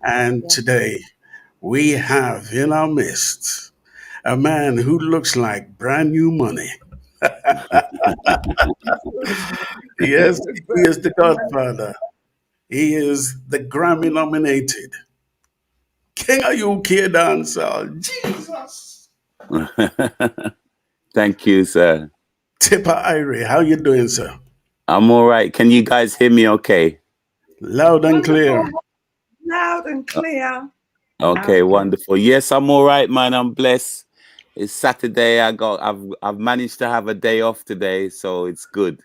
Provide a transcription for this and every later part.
And today we have in our midst a man who looks like brand new money. Yes, he is the godfather. He is the Grammy nominated King of UK dancehall. Jesus. Thank you, sir. Tippa Irie, how you doing, sir? I'm all right. Can you guys hear me okay? Loud and clear. Loud and clear. Okay, wonderful. Yes, I'm all right, man. I'm blessed. It's Saturday. I've managed to have a day off today, so it's good.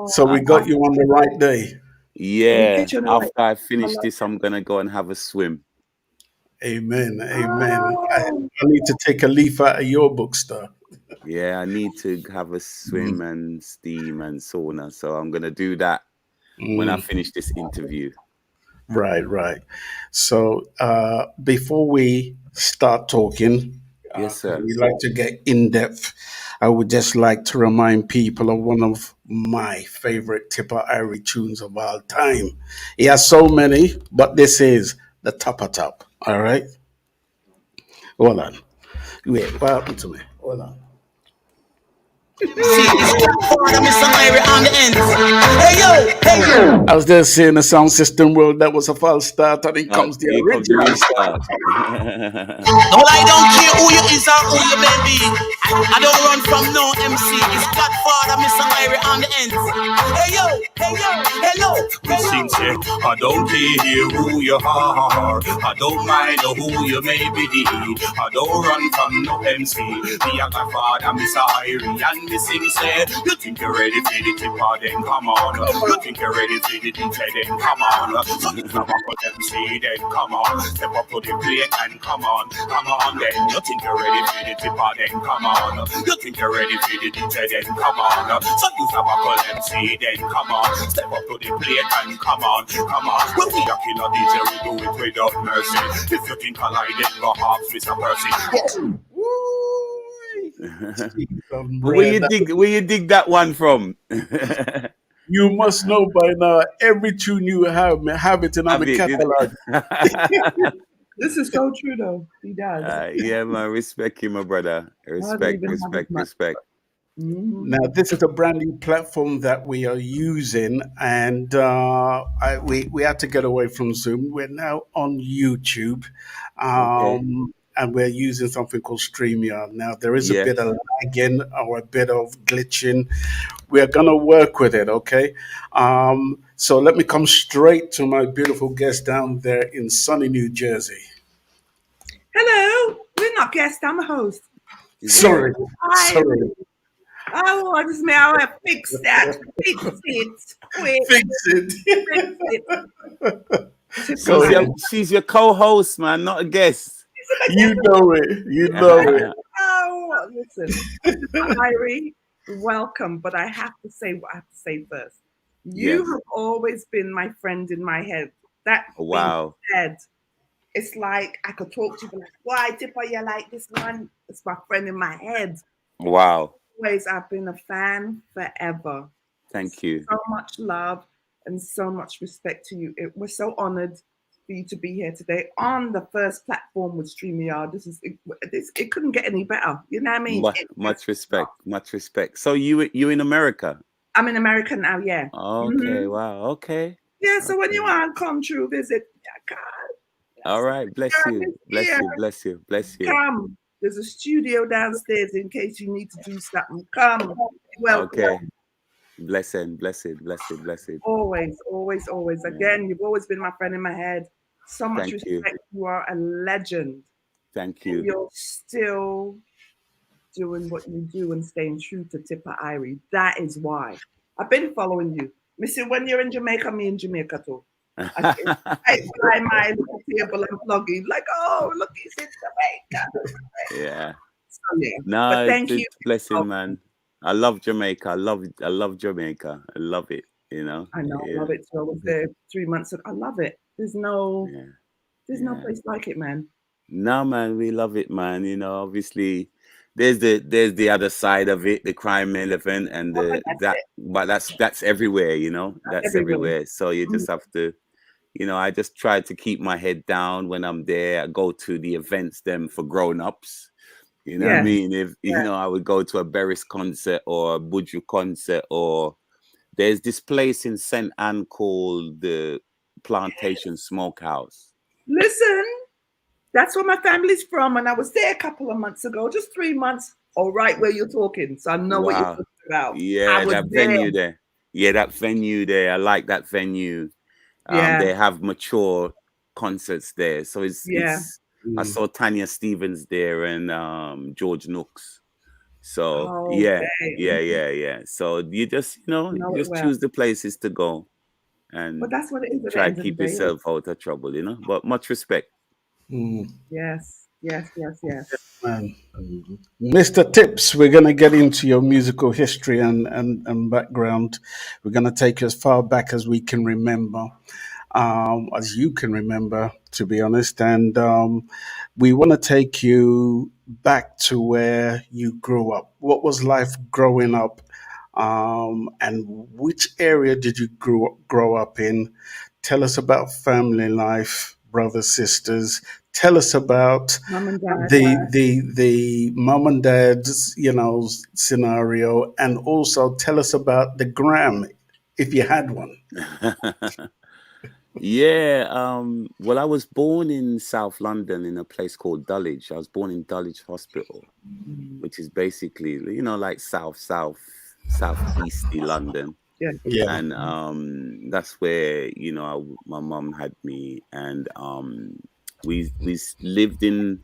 So we got you on the right day. Yeah. After I finish this, I'm gonna go and have a swim. Amen. Amen. I need to take a leaf out of your book, sir. Yeah, I need to have a swim and steam and sauna. So I'm gonna do that when I finish this interview. Right. So before we start talking, yes, sir. We like to get in depth. I would just like to remind people of one of my favorite Tippa Irie tunes of all time. He has so many, but this is the top of top. All right. Hold on. Wait, what happened to me? Hold on. I was just saying the sound system world that was a false start, and it comes the original start. No, I don't care who you is or who you may be. I don't run from no MC. It's Godfather, Mr. Irie on the end. Hey yo, hello. We sing say, I don't care who you are. I don't mind who you may be. I don't run from no MC. Me a Godfather, Mr. Irie, and me sing say, you think you're ready for the Tippa, then come on. You think you're ready for the DJ, then come on. So if you want for MC, then come on. Step up to the plate and come on then. You think you're ready for the Tippa, then come on. You think you're ready for the DJ, then come on. So use a buckle MC, then come on. Step up to the plate and come on. When we are killer DJ, we do it without mercy. If you think I lie, then go half, Mr. Percy. Where you dig that one from? You must know by now, every tune you have it in our catalog. This is so true, though. He does. Yeah, man. Respect you, my brother. Respect. Now, this is a brand new platform that we are using, and we had to get away from Zoom. We're now on YouTube. And we're using something called StreamYard. Now, there is a bit of lagging or a bit of glitching. We're going to work with it, okay? So let me come straight to my beautiful guest down there in sunny New Jersey. Hello. We're not guests. I'm a host. Sorry. Oh, I just may I fix that. Fix it. Quick. Fix it. So she's your co-host, man, not a guest. You know it. Oh, listen, Irie, welcome. But I have to say what I have to say first. You have always been my friend in my head. That wow. Said, it's like I could talk to you like, why Tippa, you like this one? It's my friend in my head. Wow. Always, I've been a fan forever. Thank you. So much love and so much respect to you. We're so honored for you to be here today on the first platform with StreamYard. It couldn't get any better. You know what I mean? Much respect. So you in America? I'm in America now, yeah. Okay, wow, okay. Yeah, so when you want to come through, visit, God. All right, bless you. Come. There's a studio downstairs in case you need to do something. Come. Welcome. Okay. Blessing. Always. Again, you've always been my friend in my head. So much respect. You are a legend. Thank you. And you're still doing what you do and staying true to Tippa Irie. That is why. I've been following you. Missy, when you're in Jamaica, me in Jamaica too. I fly my little table and plug in like, oh, look, he's in Jamaica. Yeah. So, yeah. No, but thank you. Blessing, man. I love Jamaica. I love Jamaica. I love it. You know. I know. I love it. So I was there 3 months ago. I love it. There's no place like it, man. No, man, we love it, man. You know, obviously, there's the other side of it, the crime element, and but that's everywhere. You know, that's everywhere. So you just have to you know, I just try to keep my head down when I'm there. I go to the events them for grown-ups. You know what I Yes. mean? If you know, I would go to a Beres concert or a Buju concert, or there's this place in St. Anne called the Plantation Smokehouse. Listen, that's where my family's from, and I was there a couple of months ago, just 3 months. All right, where you're talking, so I know what you're Wow. talking about. I Yeah, was that there. venue there. Yeah, that venue there. I like that venue. Yeah, They have mature concerts there. So yeah. I saw Tanya Stevens there and George Nooks. So yeah, Okay, yeah. So you just, you know, know you it just well. choose the places to go But and that's what it is at the try to end of the keep day. yourself out of trouble, you know. But much respect. Yes, yes, yes, yes. Man. Mr. Tips, we're going to get into your musical history and background. We're going to take you as far back as we can remember, as you can remember, to be honest. And we want to take you back to where you grew up. What was life growing up? And which area did you grow up in? Tell us about family life, brothers, sisters. Tell us about Mom and dad. the mom and dad's, you know, scenario, and also tell us about the gram if you had one. Yeah, well, I was born in South London in a place called Dulwich. I was born in Dulwich Hospital, which is basically, you know, like southeasty London. Yeah. Yeah. And that's where, you know, my mom had me, and we lived in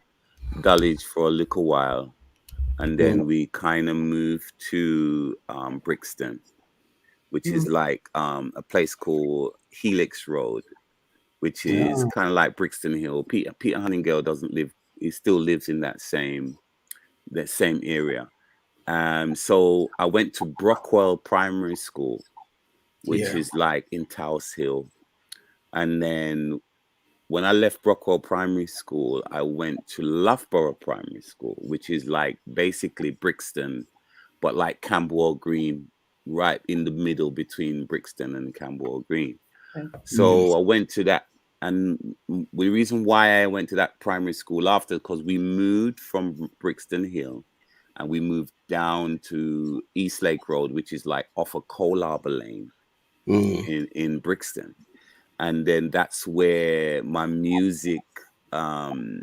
Dulwich for a little while, and Mm, then we kind of moved to Brixton, which is like a place called Helix Road, which is yeah. kind of like Brixton Hill. Peter Huntingale doesn't live; he still lives in that same area. So I went to Brockwell Primary School, which Yeah. is like in Towers Hill, and then when I left Brockwell Primary School, I went to Loughborough Primary School, which is like basically Brixton, but like Camberwell Green, right in the middle between Brixton and Camberwell Green. Okay. So I went to that, and the reason why I went to that primary school after, because we moved from Brixton Hill, and we moved down to East Lake Road, which is like off of Cole Harbour Lane Mm, in Brixton, and then that's where my music um,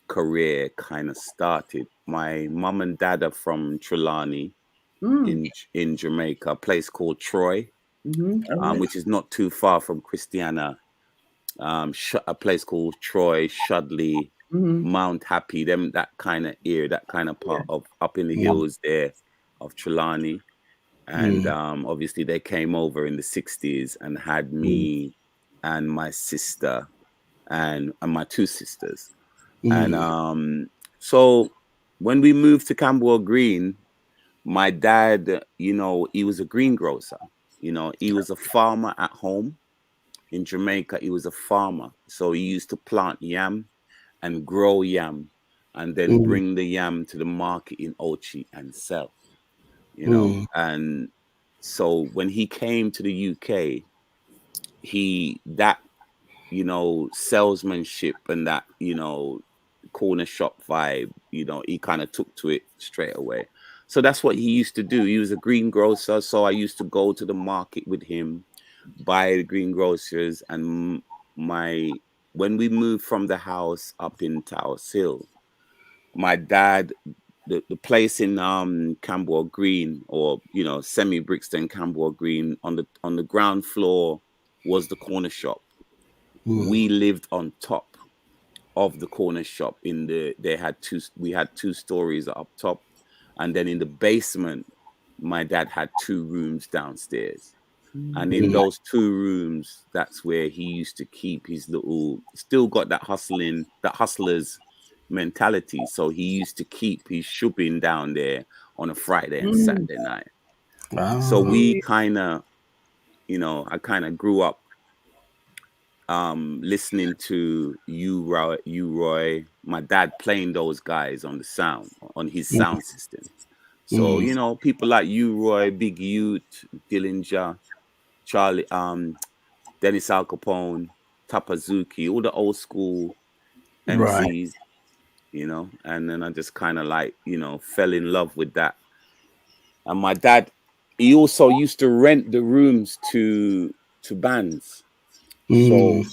career kind of started. My mum and dad are from Trelawney Mm. in Jamaica, a place called Troy, Okay. which is not too far from Christiana. A place called Troy, Shudley, Mount Happy, them that kind of area, that kind of Yeah. part of up in the mm, hills there of Trelawney. And mm, obviously they came over in the 60s and had mm, me and my sister and my two sisters. And mm, so when we moved to Camberwell Green, my dad, you know, he was a greengrocer. You know, he was a farmer at home in Jamaica. He was a farmer. So he used to plant yam and grow yam and then mm, bring the yam to the market in Ochi and sell, you know. mm, And so when he came to the UK, that you know, salesmanship and that, you know, corner shop vibe, you know, he kind of took to it straight away. So that's what he used to do. He was a greengrocer. So I used to go to the market with him, buy the greengrocers. And when we moved from the house up in Towers Hill, my dad, the place in Camberwell Green, or you know, semi Brixton Camberwell Green, on the ground floor was the corner shop. mm, We lived on top of the corner shop. We had two stories up top, and then in the basement my dad had two rooms downstairs, and in mm, those two rooms that's where he used to keep his still got that hustlers mentality. So he used to keep his shopping down there on a Friday and Mm. Saturday night. So ah, we kind of, you know, I kind of grew up listening to Roy, my dad playing those guys on his mm, sound system. So, mm, you know, people like Roy, Big Ute, Dillinger, Charlie, Dennis Al Capone. Tapazuki, all the old school Right. MCs, you know, and then I just kind of like, you know, fell in love with that. And my dad, he also used to rent the rooms to bands. Mm.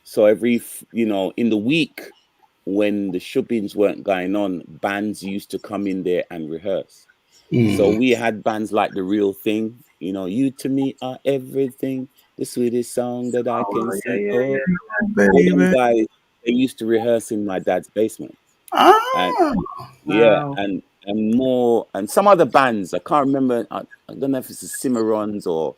So every, you know, in the week when the shubbings weren't going on, bands used to come in there and rehearse. So Mm. we had bands like The Real Thing, you know, You to Me Are Everything, the sweetest song that I can Oh, yeah, sing. yeah, Oh, yeah. all them Baby. guys, they used to rehearse in my dad's basement. And Ah. yeah, Wow. and more, and some other bands, I can't remember, I don't know if it's the Cimarrons or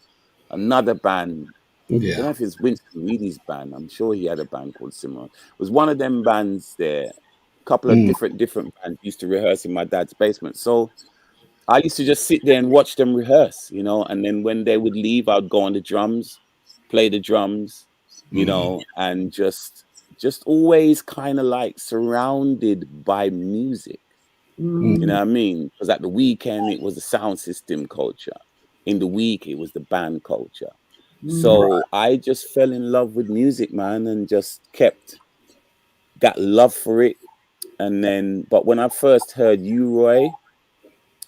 another band. I don't Yeah. know if it's Winston Reedy's band. I'm sure he had a band called Cimarron. It was one of them bands there. A couple of Mm. different bands used to rehearse in my dad's basement. So I used to just sit there and watch them rehearse, you know, and then when they would leave, I'd go on the drums, play the drums, you Mm. know, and just always kind of like surrounded by music. You know Mm, what I mean? Because at the weekend it was the sound system culture. In the week it was the band culture. mm, So I just fell in love with music, man, and just kept that love for it. And then, but when I first heard you, Roy,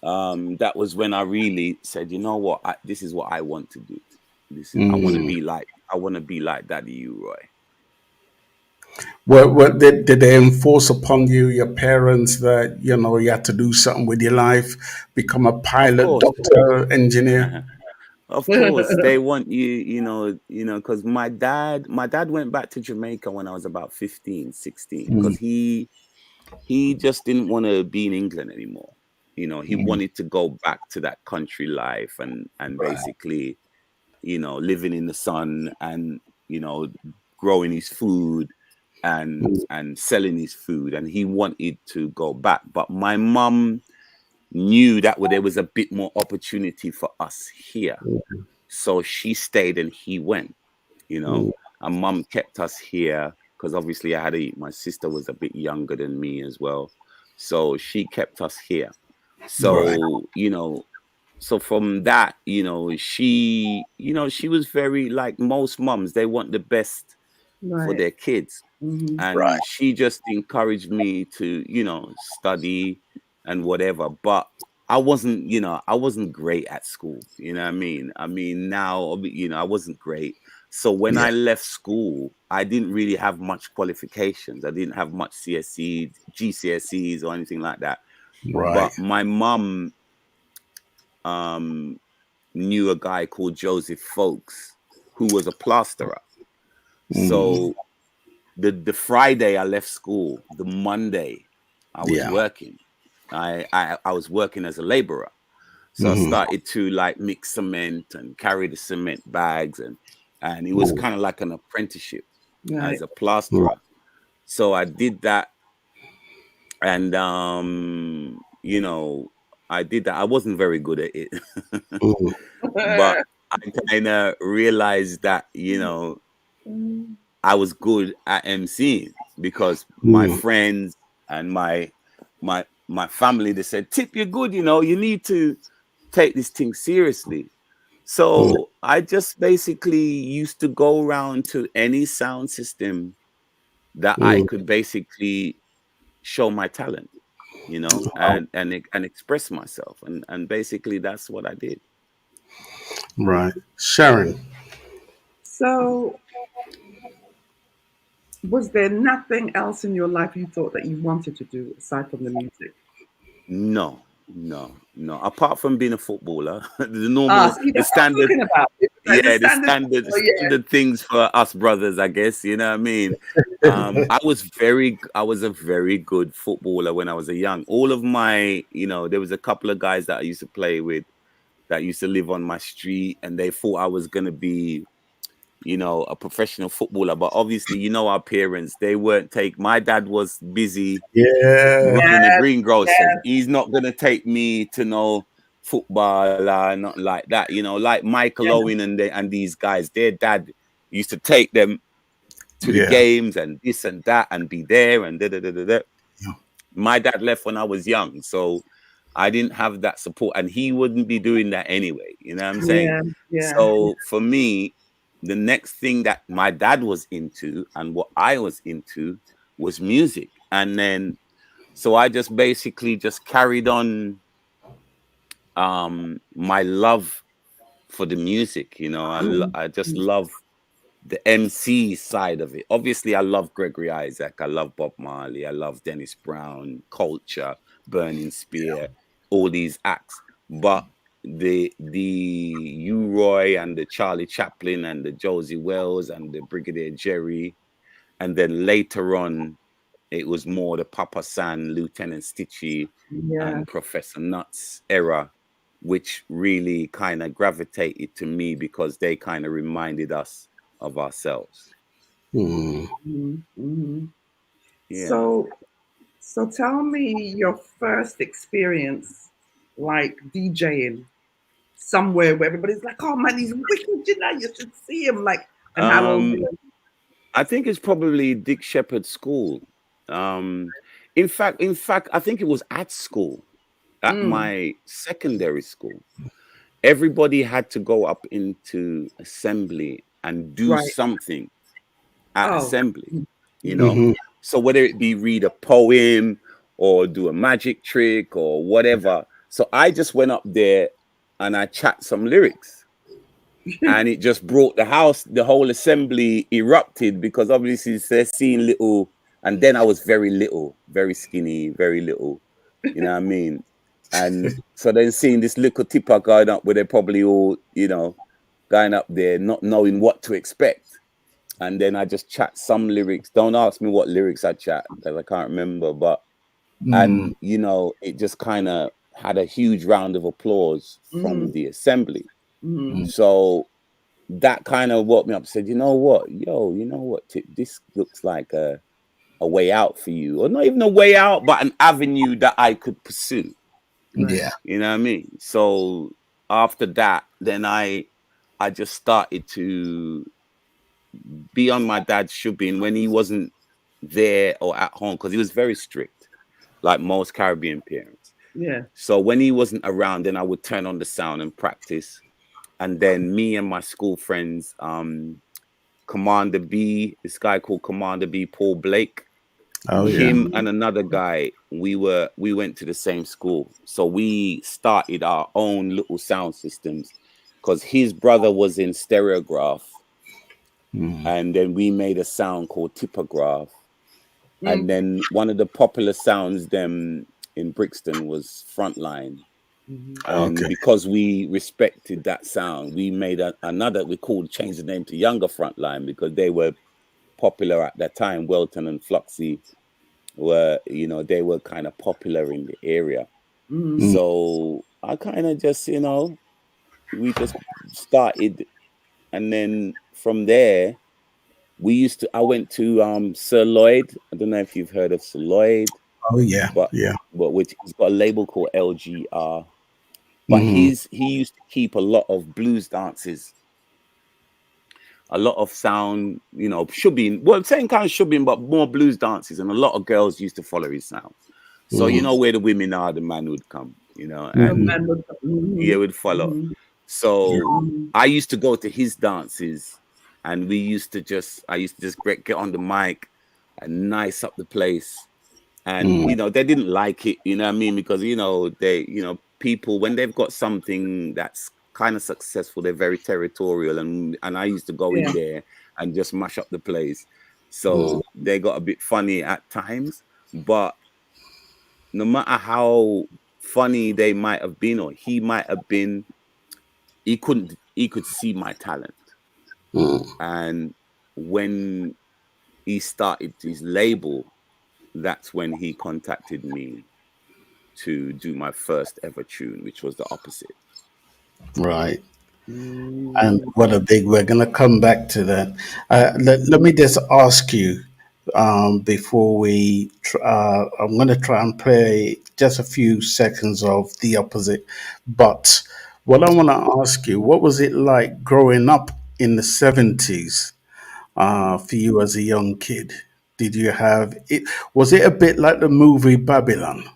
that was when I really said, you know what, this is what I want to do. This is Mm. I want to be like Daddy you, Roy. What did they enforce upon you, your parents, that you know you had to do something with your life, become a Of pilot, course. doctor, engineer? Of course, they want you, because my dad went back to Jamaica when I was about 15, 16, Mm. because he just didn't want to be in England anymore. You know, he Mm. wanted to go back to that country life and Right. basically, you know, living in the sun and, you know, growing his food Mm. and selling his food. And he wanted to go back. But my mum knew that there was a bit more opportunity for us here. So she stayed and he went, you know, Mm. and mum kept us here because obviously my sister was a bit younger than me as well. So she kept us here. Right. So, you know, so from that, she was very like most mums, they want the best for right. their kids. Mm-hmm. Right. And she just encouraged me to, study and whatever. But I wasn't great at school. You know what I mean? I mean, now, I wasn't great. So when Yeah. I left school, I didn't really have much qualifications. I didn't have much CSE, GCSEs or anything like that. Right. But my mum um, knew a guy called Joseph Folks who was a plasterer. Mm. So the Friday I left school, the Monday I was Yeah. working. I was working as a laborer. So I Mm. started to like mix cement and carry the cement bags and it was Mm. kind of like an apprenticeship as Right. a Mm. plasterer. So I did that and I did that. I wasn't very good at it. Mm. But I kind of realized that, Mm, I was good at MCing because my Mm. friends and my family, they said, Tip, you're good, you need to take this thing seriously. Mm. So I just basically used to go around to any sound system that I Mm. could basically show my talent, Oh, and express myself. And basically that's what I did. right. Sharon. so, was there nothing else in your life you thought that you wanted to do aside from the music? No, no, no. Apart from being a footballer, Ah, see, the that's what I'm standard, talking about. It's like the yeah, the standard. standard, Oh, yeah. standard things for us brothers, I guess. You know what I mean? I was a very good footballer when I was a young. All of my, there was a couple of guys that I used to play with that used to live on my street, and they thought I was gonna be, a professional footballer. But obviously, our parents, they weren't take. My dad was busy Yeah. running a Yes, greengrocer. yes. He's not gonna take me to no football or not like that. Like Michael Yeah. Owen and these guys. Their dad used to take them to the Yeah. games and this and that and be there and da da da da da. Yeah. My dad left when I was young, so I didn't have that support, and he wouldn't be doing that anyway. You know what I'm saying? Yeah. Yeah. So for me, the next thing that my dad was into and what I was into was music. And then so I just basically just carried on my love for the music. You know, I just love the MC side of it. Obviously, I love Gregory Isaac, I love Bob Marley, I love Dennis Brown, Culture, Burning Spear, all these acts. But the U Roy and the Charlie Chaplin and the Josie Wells and the Brigadier Jerry, and then later on it was more the Papa San, Lieutenant Stitchie, Yeah. and Professor Nuts era, which really kind of gravitated to me because they kind of reminded us of ourselves. Yeah. So tell me your first experience like DJing somewhere where everybody's like, "Oh man, he's wicked, you know, you should see him." Like, and how old were you? I think it's probably Dick Shepherd School. In fact, I think it was at school, at my secondary school. Everybody had to go up into assembly and do Right. something at Oh. assembly, you know. So whether it be read a poem or do a magic trick or whatever. So I just went up there and I chat some lyrics. And it just brought the whole assembly erupted because obviously they're seeing little, and then I was very little, very skinny, very little, you know what I mean? And so then seeing this little tipper going up where they're probably all, you know, going up there, not knowing what to expect. And then I just chat some lyrics. Don't ask me what lyrics I chat because I can't remember, but, and, you know, it just kind of had a huge round of applause from the assembly. So that kind of woke me up and said, you know what, Tip, this looks like a way out for you, or not even a way out, but an avenue that I could pursue. Yeah. You know what I mean? So after that, then I just started to be on my dad's shubbing when he wasn't there or at home, because he was very strict, like most Caribbean parents. Yeah. So when he wasn't around, then I would turn on the sound and practice. And then me and my school friends, Commander B, this guy called Commander B, Paul Blake, him and another guy, we went to the same school. So we started our own little sound systems because his brother was in stereograph. And then we made a sound called Tippograph. And then one of the popular sounds them in Brixton was Frontline. And because we respected that sound, we made another, changed the name to Younger Frontline because they were popular at that time. Welton and Fluxy were, you know, they were kind of popular in the area. So I kind of just, you know, we just started. And then from there, I went to Sir Lloyd. I don't know if you've heard of Sir Lloyd. Oh yeah. But which he's got a label called LGR. But he used to keep a lot of blues dances, a lot of sound, you know, shubbing. Well, same kind of shubbing, but more blues dances. And a lot of girls used to follow his sound. So you know where the women are, the man would come, you know, and he would follow. So I used to go to his dances, and I used to just get on the mic and nice up the place. And, you know, they didn't like it, you know what I mean? Because, you know, people, when they've got something that's kind of successful, they're very territorial. And I used to go in there and just mash up the place. So they got a bit funny at times. But no matter how funny they might have been, or he might have been, he could see my talent. And when he started his label, that's when he contacted me to do my first ever tune, which was The Opposite. Right. And we're going to come back to that. Let me just ask you before I'm going to try and play just a few seconds of The Opposite. But what I want to ask you, what was it like growing up in the 70s for you as a young kid? Did you have it? Was it a bit like the movie Babylon?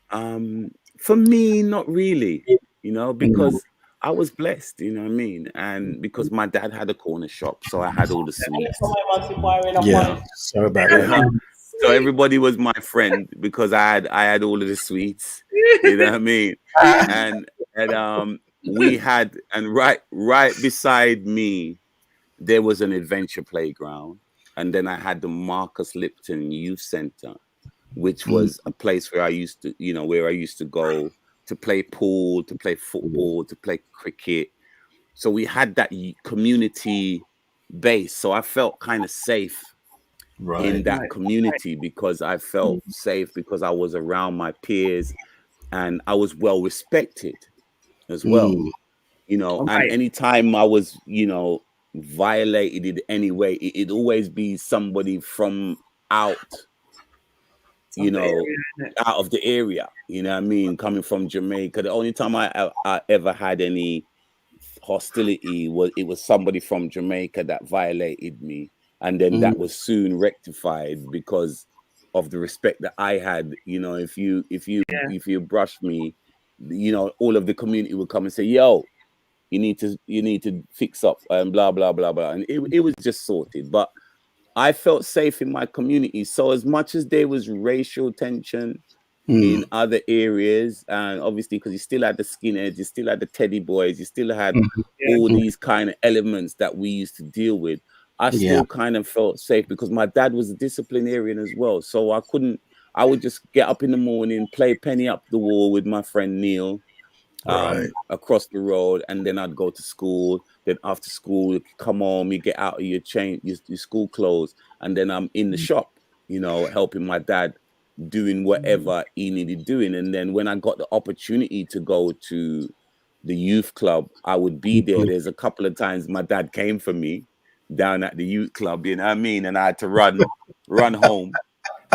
For me, not really, you know, because I was blessed, you know what I mean? And because my dad had a corner shop, so I had all the sweets. Yeah. Sorry about that. So everybody was my friend because I had all of the sweets, you know what I mean? And we had, and right beside me there was an adventure playground, and then I had the Marcus Lipton Youth Center, which was a place where I used to, where I used to go to play pool, to play football, to play cricket. So we had that community base. So I felt kind of safe in Right. that community because I felt safe because I was around my peers and I was well respected as well. Mm. And anytime I was, violated in any way, it'd always be somebody from out, out of the area, you know what I mean, coming from Jamaica. The only time I ever had any hostility was somebody from Jamaica that violated me, and then that was soon rectified because of the respect that I had. If you brush me, all of the community would come and say, "Yo, you need to fix up," and blah blah blah blah, and it was just sorted. But I felt safe in my community. So as much as there was racial tension in other areas, and obviously because you still had the skinheads, you still had the teddy boys, you still had all these kind of elements that we used to deal with, I still kind of felt safe because my dad was a disciplinarian as well. So I would just get up in the morning, play penny up the wall with my friend Neil, Right. across the road, and then I'd go to school. Then after school, you come home, you get out of your school clothes, and then I'm in the shop, helping my dad doing whatever he needed doing. And then when I got the opportunity to go to the youth club, I would be there. There's a couple of times my dad came for me down at the youth club, you know what I mean? And I had to run home,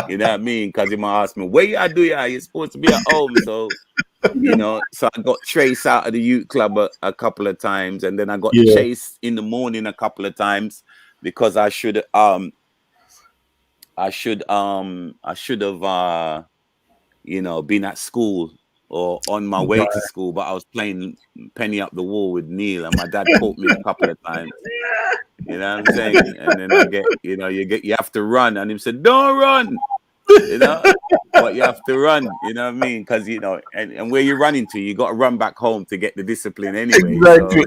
you know what I mean? Because he might ask me, where you do ya? You're supposed to be at home. So so I got chased out of the youth club a couple of times, and then I got chased in the morning a couple of times because I should have been at school or on my way to school, but I was playing penny up the wall with Neil, and my dad caught me a couple of times. You know what I'm saying? And then I get, you have to run, and he said, "Don't run," but you have to run, you know what I mean? Because and where you're running to, you got to run back home to get the discipline anyway. Exactly.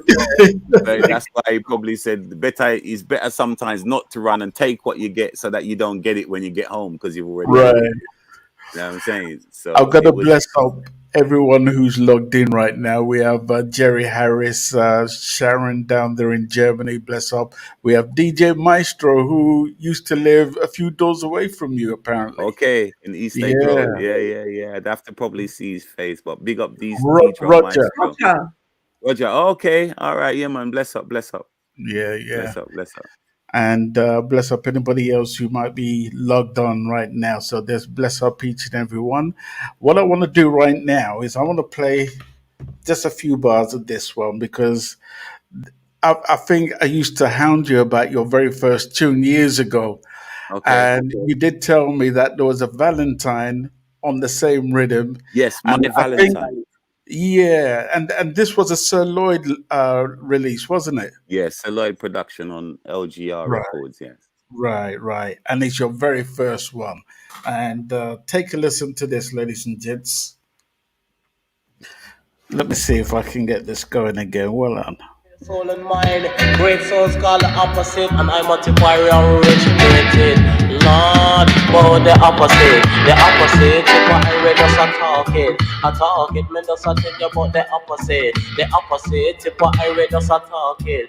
So that's why he probably said it's better sometimes not to run and take what you get so that you don't get it when you get home because you've already Right. got it. You know what I'm saying? So I've got to bless up everyone who's logged in right now. We have Jerry Harris, Sharon down there in Germany, bless up. We have DJ Maestro, who used to live a few doors away from you, apparently. Okay, in East Lake Yeah. Road. Yeah. I'd have to probably see his face, but big up these Roger. Roger. Okay. All right. Yeah, man. Bless up. Yeah. Bless up. And bless up anybody else who might be logged on right now. So there's bless up each and every one. What I want to do right now is I want to play just a few bars of this one because I think I used to hound you about your very first tune years ago. Okay. And you did tell me that there was a Valentine on the same rhythm. Yes, my And I think, Valentine. yeah, and this was a Sir Lloyd release, wasn't it? Yes, Sir Lloyd production on LGR Right. Records. Yes. Right. And it's your very first one. And take a listen to this, ladies and gents. Let me see if I can get this going again. Well on. Soul and mind, great souls call the opposite, and I multiply and rich created. Lord, but the opposite, if I read us a talking, me just a tell you about the opposite, if I read us a talking,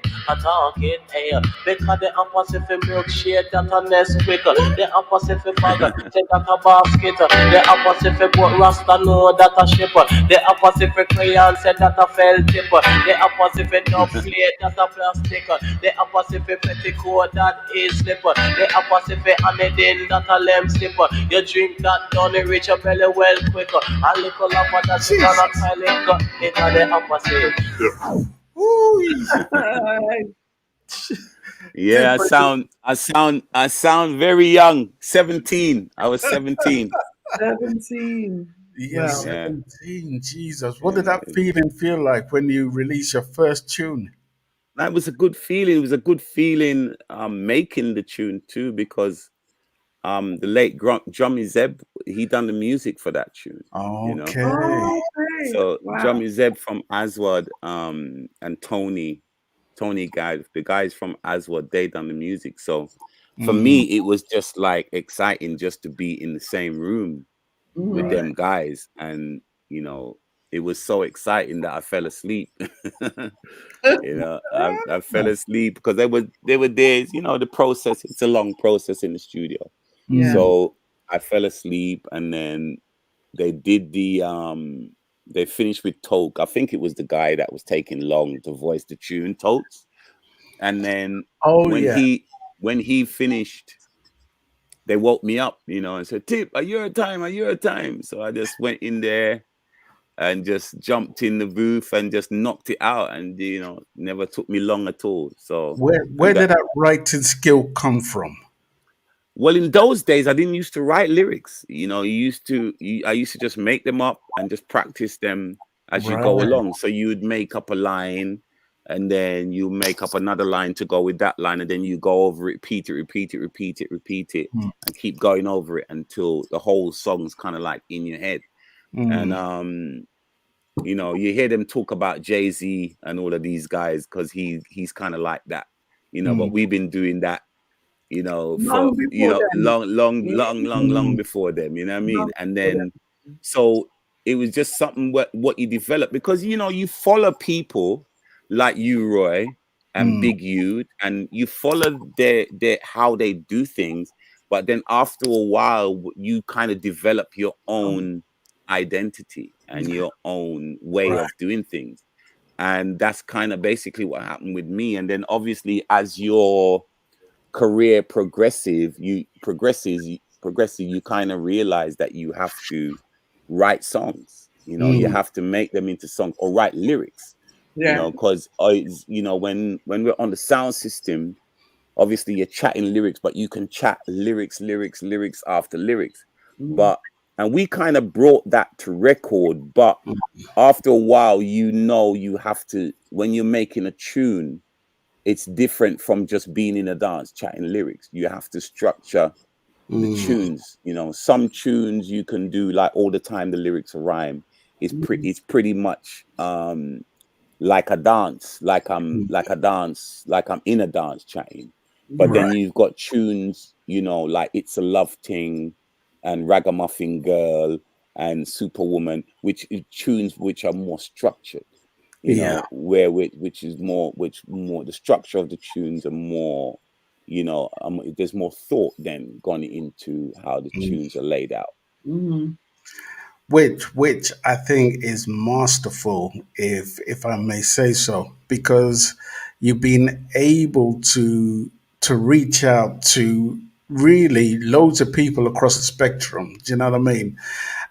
hey, because the opposite for milkshake that a nest quicker, the opposite for faggot, take that a basket, the opposite for boat rasta know that a shipper, the opposite for crayon said that a fell tipper, the opposite for dub plate that a plastic, the opposite for petticoat that is slipper, the opposite for anidin that a lem slipper, you drink that down the reach your belly well quicker, a little of that is on a silent it's the opposite. Yeah, I sound very young. 17. I was 17. 17. Yes, Well, Yeah. 17. Jesus. What did Yeah. that feeling feel like when you released your first tune? That was a good feeling. It was a good feeling making the tune too, because the late Drummy Zeb, he done the music for that tune, you know. Okay. oh, okay. So Wow. Drummy Zeb from Aswad, and Tony guy, the guys from Aswad, they done the music. So for me, Mm, it was just like exciting just to be in the same room with Mhm. right. them guys, and it was so exciting that I fell asleep. I fell asleep because there were days, the process, it's a long process in the studio. Yeah. Mm, So I fell asleep, and then they did they finished with Toke. I think it was the guy that was taking long to voice the tune, Tokes. And then oh, when yeah. he finished, they woke me up, and said, "Tip, are you a time? Are you a time?" So I just went in there and just jumped in the booth and just knocked it out, and never took me long at all. So, Where and that did that writing skill come from? well, in those days, I didn't used to write lyrics. I used to just make them up and just practice them as you go Right. along. So you would make up a line, and then you make up another line to go with that line, and then you go over it, repeat it, repeat it, repeat it, repeat it, Mm, and keep going over it until the whole song's kind of like in your head. And mm, you hear them talk about Jay-Z and all of these guys because he's kind of like that, but mm, we've been doing that, for Long before then. long, long, Mhm. long, long, long mm, before them, you know what I mean? Long And before then them. so it was just something what you develop, because you follow people like you, Roy, and mm, Big U, and you follow their how they do things, but then after a while you kind of develop your own identity and your own way right. of doing things. And that's kind of basically what happened with me. And then obviously, as your career progresses, you kind of realize that you have to write songs. You Mm, have to make them into songs or write lyrics. Yeah. Because when we're on the sound system, obviously you're chatting lyrics, but you can chat lyrics after lyrics. Mhm. But and we kind of brought that to record, but mm, after a while, you have to, when you're making a tune, it's different from just being in a dance chatting lyrics. You have to structure the mm, tunes. Some tunes you can do like all the time the lyrics rhyme. Mhm. It's pretty much like a dance, mm, like I'm in a dance chatting. But Mhm. then right. you've got tunes, like It's a Love Thing and Ragamuffin Girl and Superwoman, which is tunes which are more structured, Yeah. which more the structure of the tunes are more, there's more thought then gone into how the Mm. tunes are laid out. Mhm. Which I think is masterful, if I may say so, because you've been able to reach out to really loads of people across the spectrum. Do you know what I mean?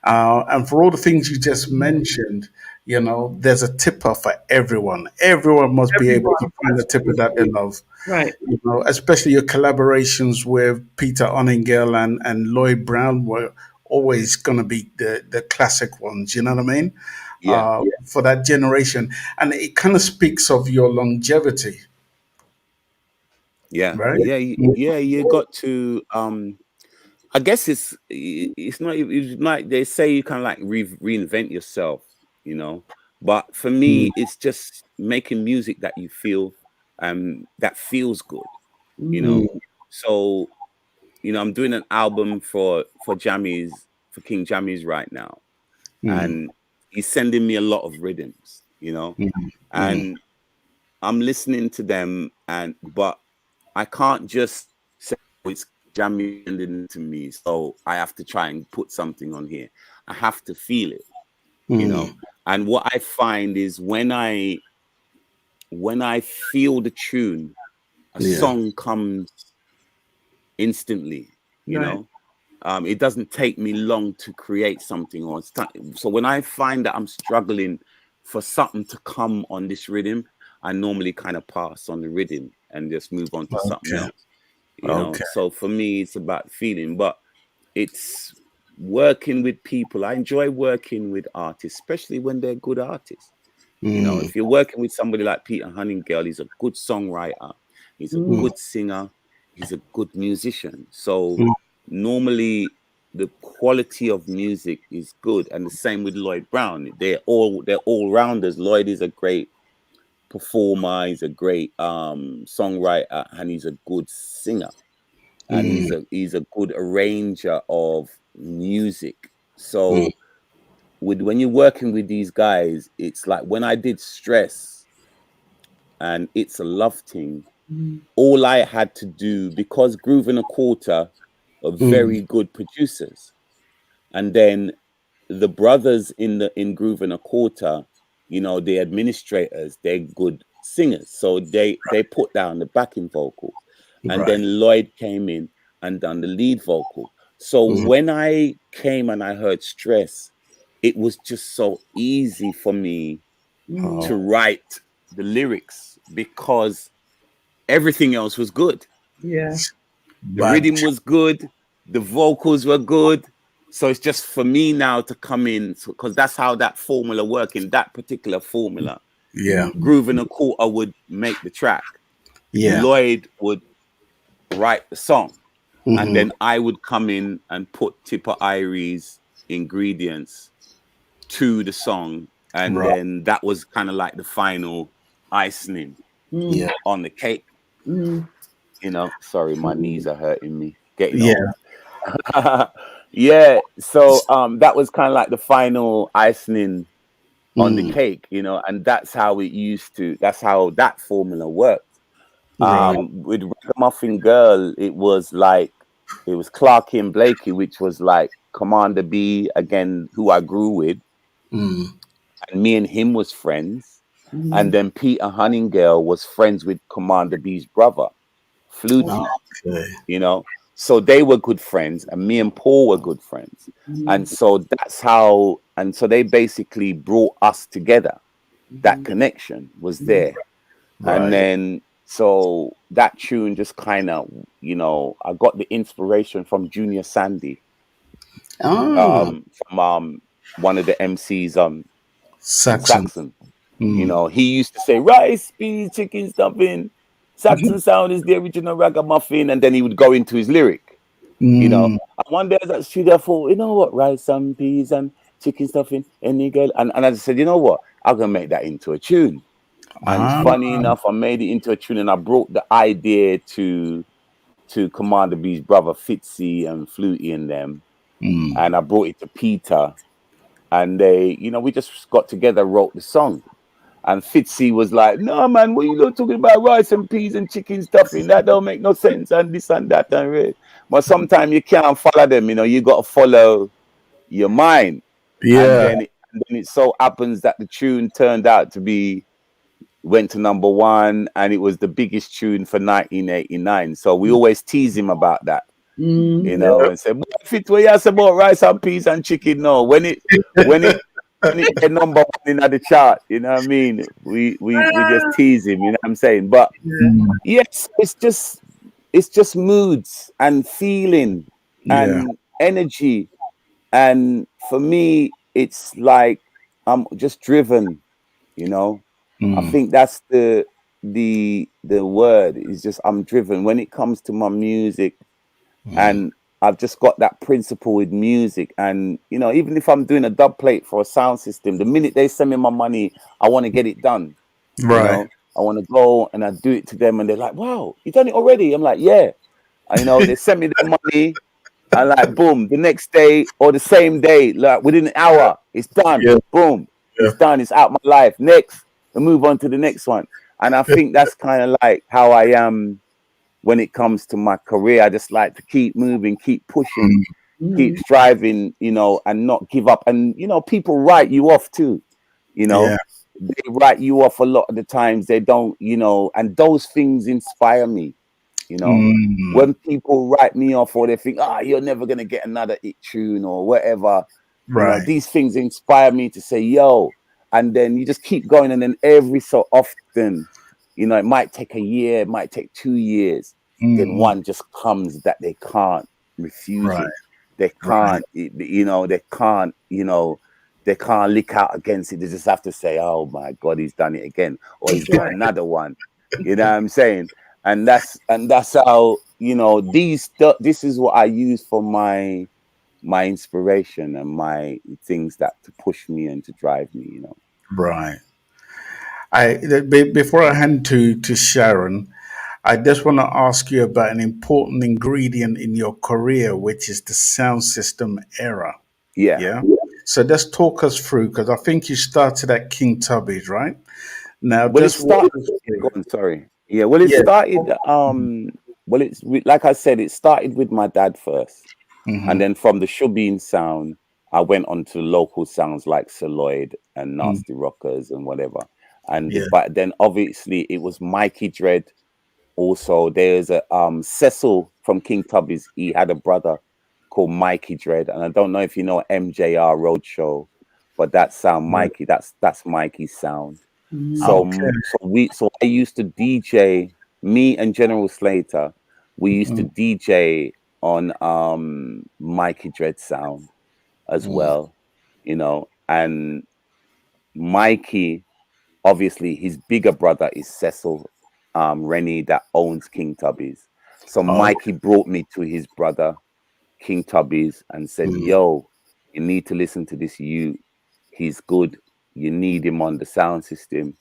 And for all the things you just mentioned, there's a tipper for everyone. Everyone must be able to Everyone. find a That's tipper very that they true. love. Right. Especially your collaborations with Peter Onengel and Lloyd Brown were always going to be the classic ones. You know what I mean? Yeah, For that generation, and it kind of speaks of your longevity, yeah, right? yeah, Mm, yeah. You got to. I guess it's not. It's like they say you kind of like reinvent yourself, But for mm, me, it's just making music that you feel, that feels good, you Mhm. know. mm, So I'm doing an album for Jammies, for King Jammies right now, mm, and he's sending me a lot of rhythms, mm, mm, and I'm listening to them, but I can't just say, "Oh, it's Jammy sending it to me, so I have to try and put something on here. I have to feel it, you know. mm. And what I find is when I feel the tune, a Yeah. song comes instantly, you Right. know. It doesn't take me long to create something, so when I find that I'm struggling for something to come on this rhythm, I normally kind of pass on the rhythm and just move on to something Okay. else. Okay. So for me, it's about feeling, but it's working with people. I enjoy working with artists, especially when they're good artists. You know, if you're working with somebody like Peter Honeygale, he's a good songwriter, he's a good singer, he's a good musician. So normally the quality of music is good, and the same with Lloyd Brown. They're all rounders. Lloyd is a great performer, he's a great songwriter, and he's a good singer, and he's a good arranger of music. So when you're working with these guys, it's like when I did Stress and It's a Love Thing, all I had to do, because Groove and a Quarter are very good producers, and then the brothers in Groove and a Quarter, you know, the administrators, they're good singers, so they put down the backing vocals, and then Lloyd came in and done the lead vocal. So when I came and I heard Stress, it was just so easy for me to write the lyrics because everything else was good. Yeah. The rhythm was good, the vocals were good. So it's just for me now to come in, because that's how that formula worked. In that particular formula, Groove and a Quarter would make the track. Lloyd would write the song. And then I would come in and put Tippa Irie's ingredients to the song. And then that was kind of like the final icing on the cake. You know, sorry, my knees are hurting me. Getting old. Yeah. So that was kind of like the final icing on the cake, you know, and that's how that's how that formula worked. With Ragamuffin Girl, it was Clarky and Blakey, which was like Commander B, again, who I grew with. And me and him was friends. And then Peter Honeygale was friends with Commander B's brother, Flutie. You know, so they were good friends, and me and Paul were good friends. And so that's how, and so they basically brought us together. That connection was there. And then, so that tune just kind of, you know, I got the inspiration from Junior Sandy, from one of the MCs, Saxon. You know, he used to say rice, peas, chicken stuffing. Saxon Sound is the original ragamuffin, and then he would go into his lyric. You know, and one day I was at studio, thought, you know what, rice and peas and chicken stuffing, any girl, and I just said, you know what, I'm gonna make that into a tune. And funny enough, I made it into a tune, and I brought the idea to Commander B's brother Fitzy and Flutie and them, and I brought it to Peter, and they, you know, we just got together, wrote the song. And Fitzy was like, no, man, what you lot talking about rice and peas and chicken stuffing? That don't make no sense, and this and that. And but sometimes you can't follow them, you know, you got to follow your mind. And then it so happens that the tune turned out to be, went to #1, and it was the biggest tune for 1989. So we always tease him about that, you know, and say, Fit, what you ask about rice and peas and chicken? No, when it get #1 in the chart, you know what I mean? We just tease him, you know what I'm saying? But yes, it's just moods and feeling and energy. And for me, it's like I'm just driven, you know. I think that's the word, is just I'm driven when it comes to my music. And I've just got that principle with music. And, you know, even if I'm doing a dub plate for a sound system, the minute they send me my money, I want to get it done. You know, I want to go and I do it to them, and they're like, wow, you done it already? I'm like, yeah. And, you know, they send me their money, and like, boom, the next day or the same day, like within an hour, it's done. Boom, it's done. It's out my life. Next, I move on to the next one. And I think that's kind of like how I am when it comes to my career. I just like to keep moving, keep pushing, keep striving, you know, and not give up. And, you know, people write you off too, you know, they write you off a lot of the times. They don't, you know, and those things inspire me, you know, when people write me off, or they think, you're never going to get another hit tune or whatever. You know, these things inspire me to say, yo, and then you just keep going. And then every so often, you know, it might take a year, it might take 2 years. Then one just comes that they can't refuse it. They Right. can't, they can't lick out against it. They just have to say, "Oh my God, he's done it again," or he's got Right. another one. You know what I'm saying? And that's how this is what I use for my inspiration and my things that to push me and to drive me. Right. Before I hand to Sharon, I just want to ask you about an important ingredient in your career, which is the sound system era. Yeah. Yeah. So just talk us through, because I think you started at King Tubby's, right? Now, Well, it just walk started. us Go through. on, sorry. Yeah. Well, it Yeah. started. Well, like I said, it started with my dad first. And Mm-hmm. then from the Shubin sound, I went on to local sounds like Sir Lloyd and Mm. Nasty Rockers and whatever. And Yeah. but then obviously it was Mikey Dread. Also, there's a Cecil from King Tubby's. He had a brother called Mikey Dread, and I don't know if you know MJR Roadshow, but that sound Right. Mikey. That's Mikey's sound. Mm. So Okay. so I used to DJ. Me and General Slater, we used to Mm, DJ on Mikey Dread sound as mm, well, and Mikey, obviously his bigger brother is Cecil Rennie that owns King Tubby's. So oh, Mikey brought me to his brother King Tubby's and said, mm, "Yo, you need to listen to this. He's good. You need him on the sound system."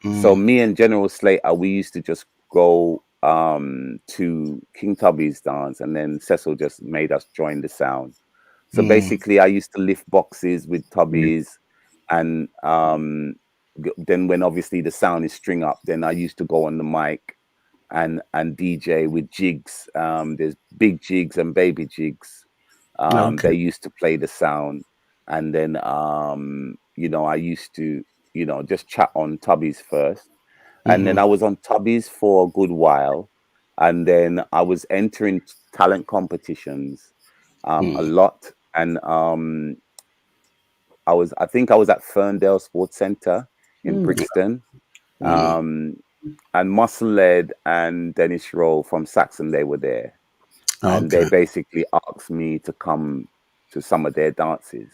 So mm, me and General Slater, we used to just go to King Tubby's dance, and then Cecil just made us join the sound. So mm, basically, I used to lift boxes with yeah, Tubby's, and then when obviously the sound is string up, then I used to go on the mic and DJ with jigs. There's big jigs and baby jigs. okay. They used to play the sound, and then I used to just chat on Tubby's first, and then Mm-hmm, I was on Tubby's for a good while, and then I was entering talent competitions a mm, lot, and I think I was at Ferndale Sports Centre in Mm. Brixton, mm, um, and Muscle Led and Dennis Rowe from Saxon, they were there, and they okay. basically asked me to come to some of their dances,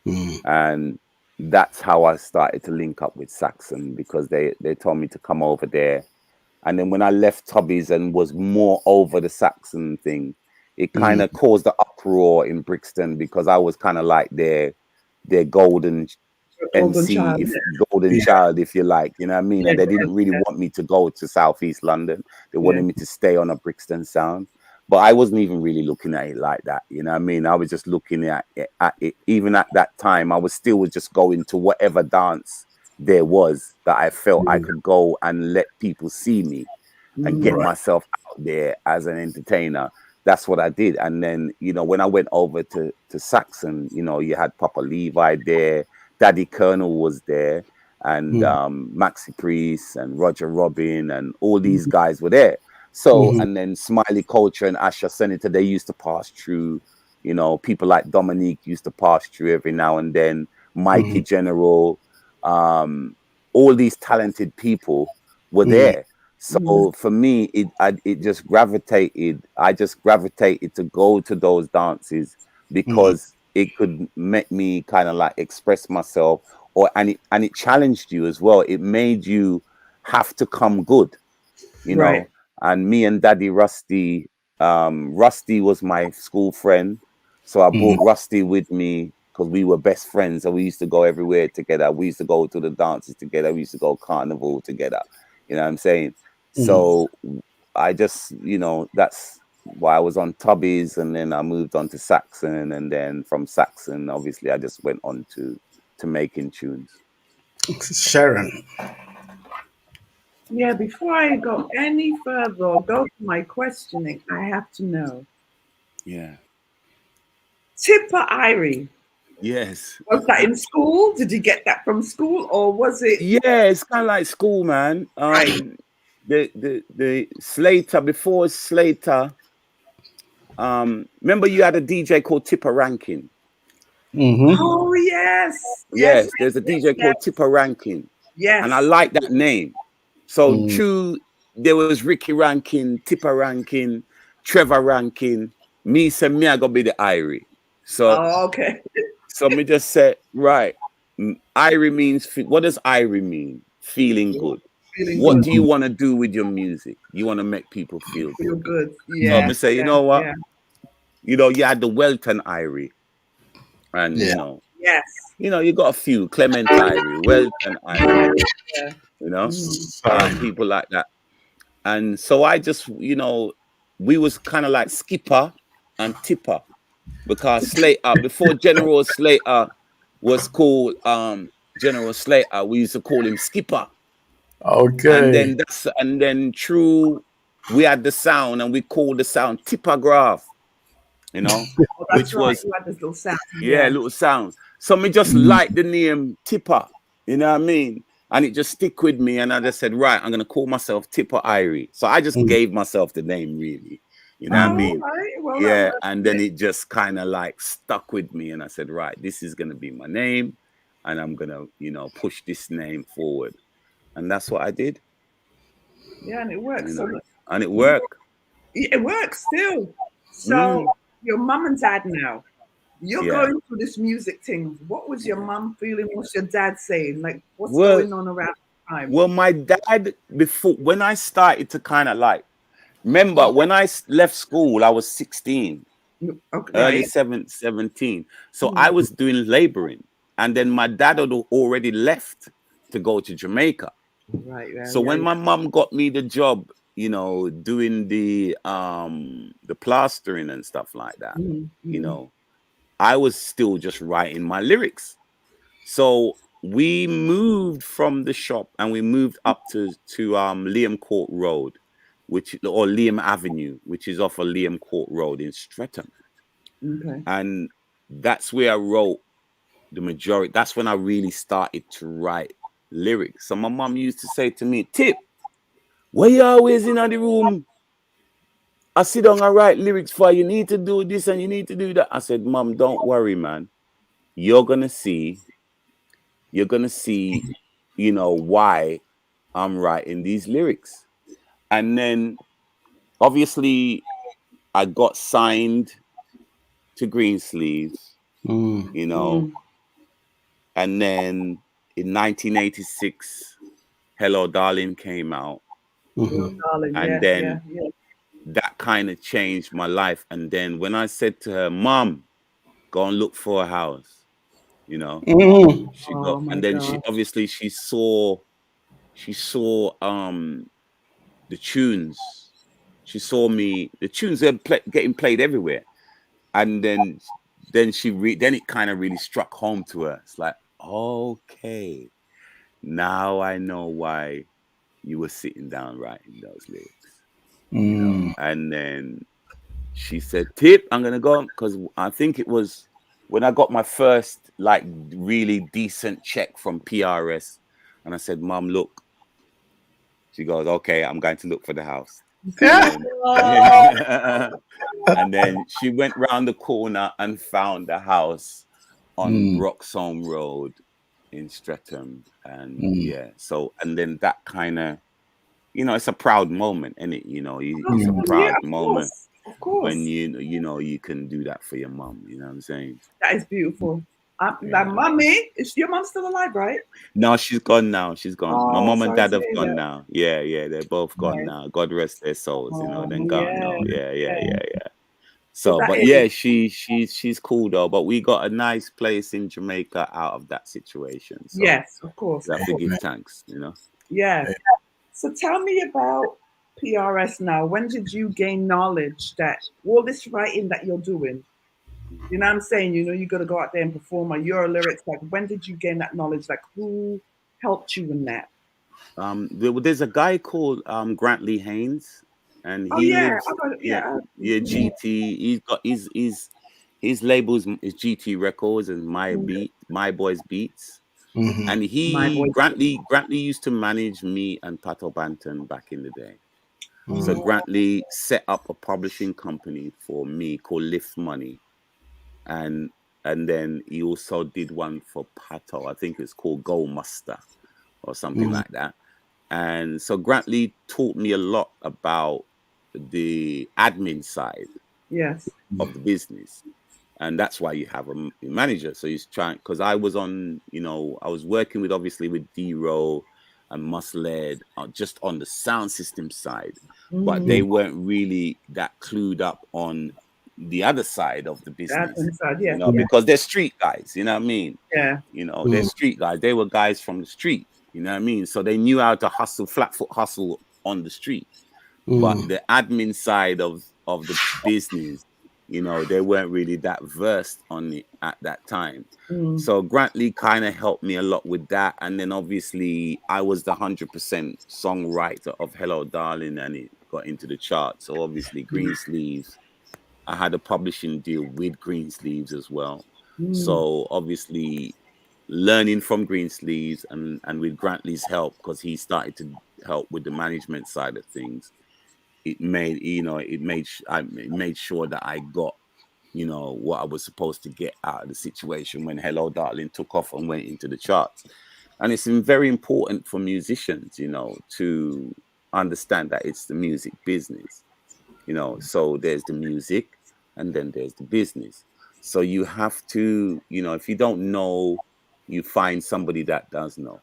Mm, and that's how I started to link up with Saxon, because they told me to come over there. And then when I left Tubby's and was more over the Saxon thing, it kind mm, of caused the uproar in Brixton, because I was kind of like their golden Your golden MC, child. if golden yeah, child, if you like, you know what I mean? Yeah. And they didn't really want me to go to Southeast London. They Yeah. wanted me to stay on a Brixton sound. But I wasn't even really looking at it like that. You know what I mean? I was just looking at it. Even at that time, I was still just going to whatever dance there was that I felt I Mm. could go and let people see me and get Mm. right. myself out there as an entertainer. That's what I did. And then, when I went over to Saxon, you had Papa Levi there, Daddy Colonel was there, and Mm, Maxi Priest and Roger Robin, and all these Mm. guys were there. So, mm-hmm, and then Smiley Culture and Asha Senator, they used to pass through. People like Dominique used to pass through every now and then. Mikey mm, General, um, all these talented people were mm, there. Mm. So for me, it just gravitated. I just gravitated to go to those dances mm, because it could make me kind of like express myself, and it challenged you as well. It made you have to come good, you Right. know. And me and Daddy Rusty, Rusty was my school friend, so I mm, brought Rusty with me because we were best friends, and we used to go everywhere together. We used to go to the dances together. We used to go carnival together. You know what I'm saying? mm. So I just, that's why I was on Tubby's, and then I moved on to Saxon, and then from Saxon, obviously, I just went on to making tunes. Sharon. Yeah. Before I go any further or go to my questioning, I have to know. Yeah. Tippa Irie. Yes. Was that in school? Did you get that from school, or was it Yeah, it's kind of like school, man. right? The Slater, before Slater, remember you had a DJ called Tipper Rankin. Mm-hmm, Oh yes, yes, Yes, there's a yes, DJ yes, called Tipper Rankin, and I yes. like that name. So mm, true, there was Ricky Rankin, Tipper Rankin, Trevor Rankin. Me say me I gotta be the Irie. So okay. so me just said, right, Irie means, what does Irie mean? Feeling good. Feeling What good. do you want to do with your music? You want to make people feel Feel good. good. So Yeah. me say, you Yeah. know what? Yeah. You know, you had the Welton Irie, and Yeah. Yes. you got a few Clement Irie, Welton Irie, Yeah. people like that. And so I just, we was kind of like Skipper and Tipper, because Slater, before General Slater was called General Slater, we used to call him Skipper. And Okay. then true, we had the sound, and we called the sound Tipograph, Oh, that's which right. was, You had this little sound. yeah, Yeah. little sound. So me just like the name Tipper, you know what I mean? And it just stick with me, and I just said, right, I'm gonna call myself Tippa Irie. So I just gave myself the name, really, you know what I Oh, all mean? right. Well, that Yeah, works. and then it just kind of like stuck with me, and I said, right, this is gonna be my name, and I'm gonna, push this name forward, and that's what I did, Yeah, and it works. So and it you, worked. it works still. So Mm, your mum and dad now, you're yeah. going through this music thing. What was your mum feeling? What's your dad saying? Like, what's Well, going on around the time? well, my dad, before, when I started to kind of like, remember when I left school, I was 16. Okay, Early right. 17. So I was doing laboring. And then my dad had already left to go to Jamaica. Right. Yeah. So Yeah. when my mum got me the job, doing the plastering and stuff like that, I was still just writing my lyrics. So we moved from the shop, and we moved up to Liam Court Road, or Liam Avenue, which is off of Liam Court Road in Streatham. Okay. And that's where I wrote the majority. That's when I really started to write lyrics. So my mom used to say to me, Tip, why you always in the room? I sit down and write lyrics for you. You need to do this and you need to do that. I said, Mom, don't worry, man. You're gonna see, why I'm writing these lyrics. And then obviously I got signed to Greensleeves, and then in 1986, Hello Darling came out. Oh, darling. And Yeah. Yeah. then Yeah. that kind of changed my life. And then when I said to her, Mom, go and look for a house, she got, Oh my and then God. she saw the tunes. She saw me, the tunes are getting played everywhere. And then then it kind of really struck home to her. It's like, okay, now I know why you were sitting down writing those lyrics, And then she said, Tip, I'm gonna go, because I think it was when I got my first like really decent check from PRS, and I said, Mom, look. She goes, okay, I'm going to look for the house. And and then she went round the corner and found the house on Broxholme Road in Streatham. And so, and then that kind of, it's a proud moment, isn't it? It's a Yeah. proud Of moment course. Of course. when you can do that for your mum. You know what I'm saying? That is beautiful. That mommy, is your mom still alive, right? No, she's gone now. She's gone. My Oh, mom and sorry dad to have hear gone that. now. Yeah, they're both gone Right. now. God rest their souls. Then gone Yeah. now. Yeah. So So, that but is, yeah, she's cool though. But we got a nice place in Jamaica out of that situation. So yes, of course. I Of have to course. give thanks. Yeah. So tell me about PRS now. When did you gain knowledge that all this writing that you're doing, you know what I'm saying? You got to go out there and perform, or your lyrics. Like, when did you gain that knowledge? Like, who helped you in that? There's a guy called Grantley Haynes, and Oh, he yeah. lives I got it. Yeah. GT. He's got his labels is GT Records and My Boys Beats. And My voice. Grantley used to manage me and Pato Banton back in the day. So Grantley set up a publishing company for me called Lift Money, and then he also did one for Pato. I think it's called Go Muster or something like that. And so Grantley taught me a lot about the admin side Yes. of the business. and that's why you have a manager. So he's trying, because I was on, I was working with, obviously, with Rowe and Musled, just on the sound system side, but they weren't really that clued up on the other side of the business, inside, yeah. because they're street guys, you know what I mean? Yeah. They're street guys. They were guys from the street, you know what I mean? So they knew how to hustle, flat foot hustle on the street. But the admin side of the business, they weren't really that versed on it at that time. So Grantley kind of helped me a lot with that. And then obviously I was the 100% songwriter of Hello Darling, and it got into the charts. So obviously Greensleeves, I had a publishing deal with Greensleeves as well. So obviously learning from Greensleeves and with Grantley's help, because he started to help with the management side of things, it made sure that I got what I was supposed to get out of the situation when Hello Darling took off and went into the charts. And it's very important for musicians, to understand that it's the music business, so there's the music and then there's the business. So you have to, if you don't know, you find somebody that does know.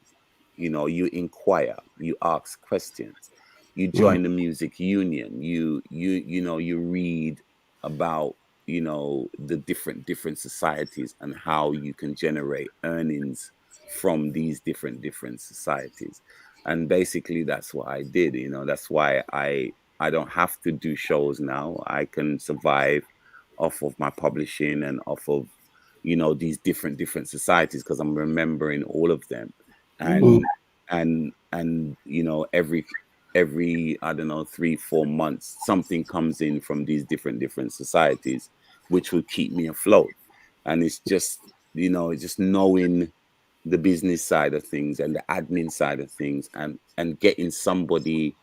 You inquire, you ask questions, you join the music union, you read about the different societies and how you can generate earnings from these different societies. And basically that's what I did. That's why I don't have to do shows now. I can survive off of my publishing and off of these different societies, because I'm remembering all of them. And every I don't know, 3-4 months something comes in from these different societies, which will keep me afloat. And it's just just knowing the business side of things and the admin side of things, and getting somebody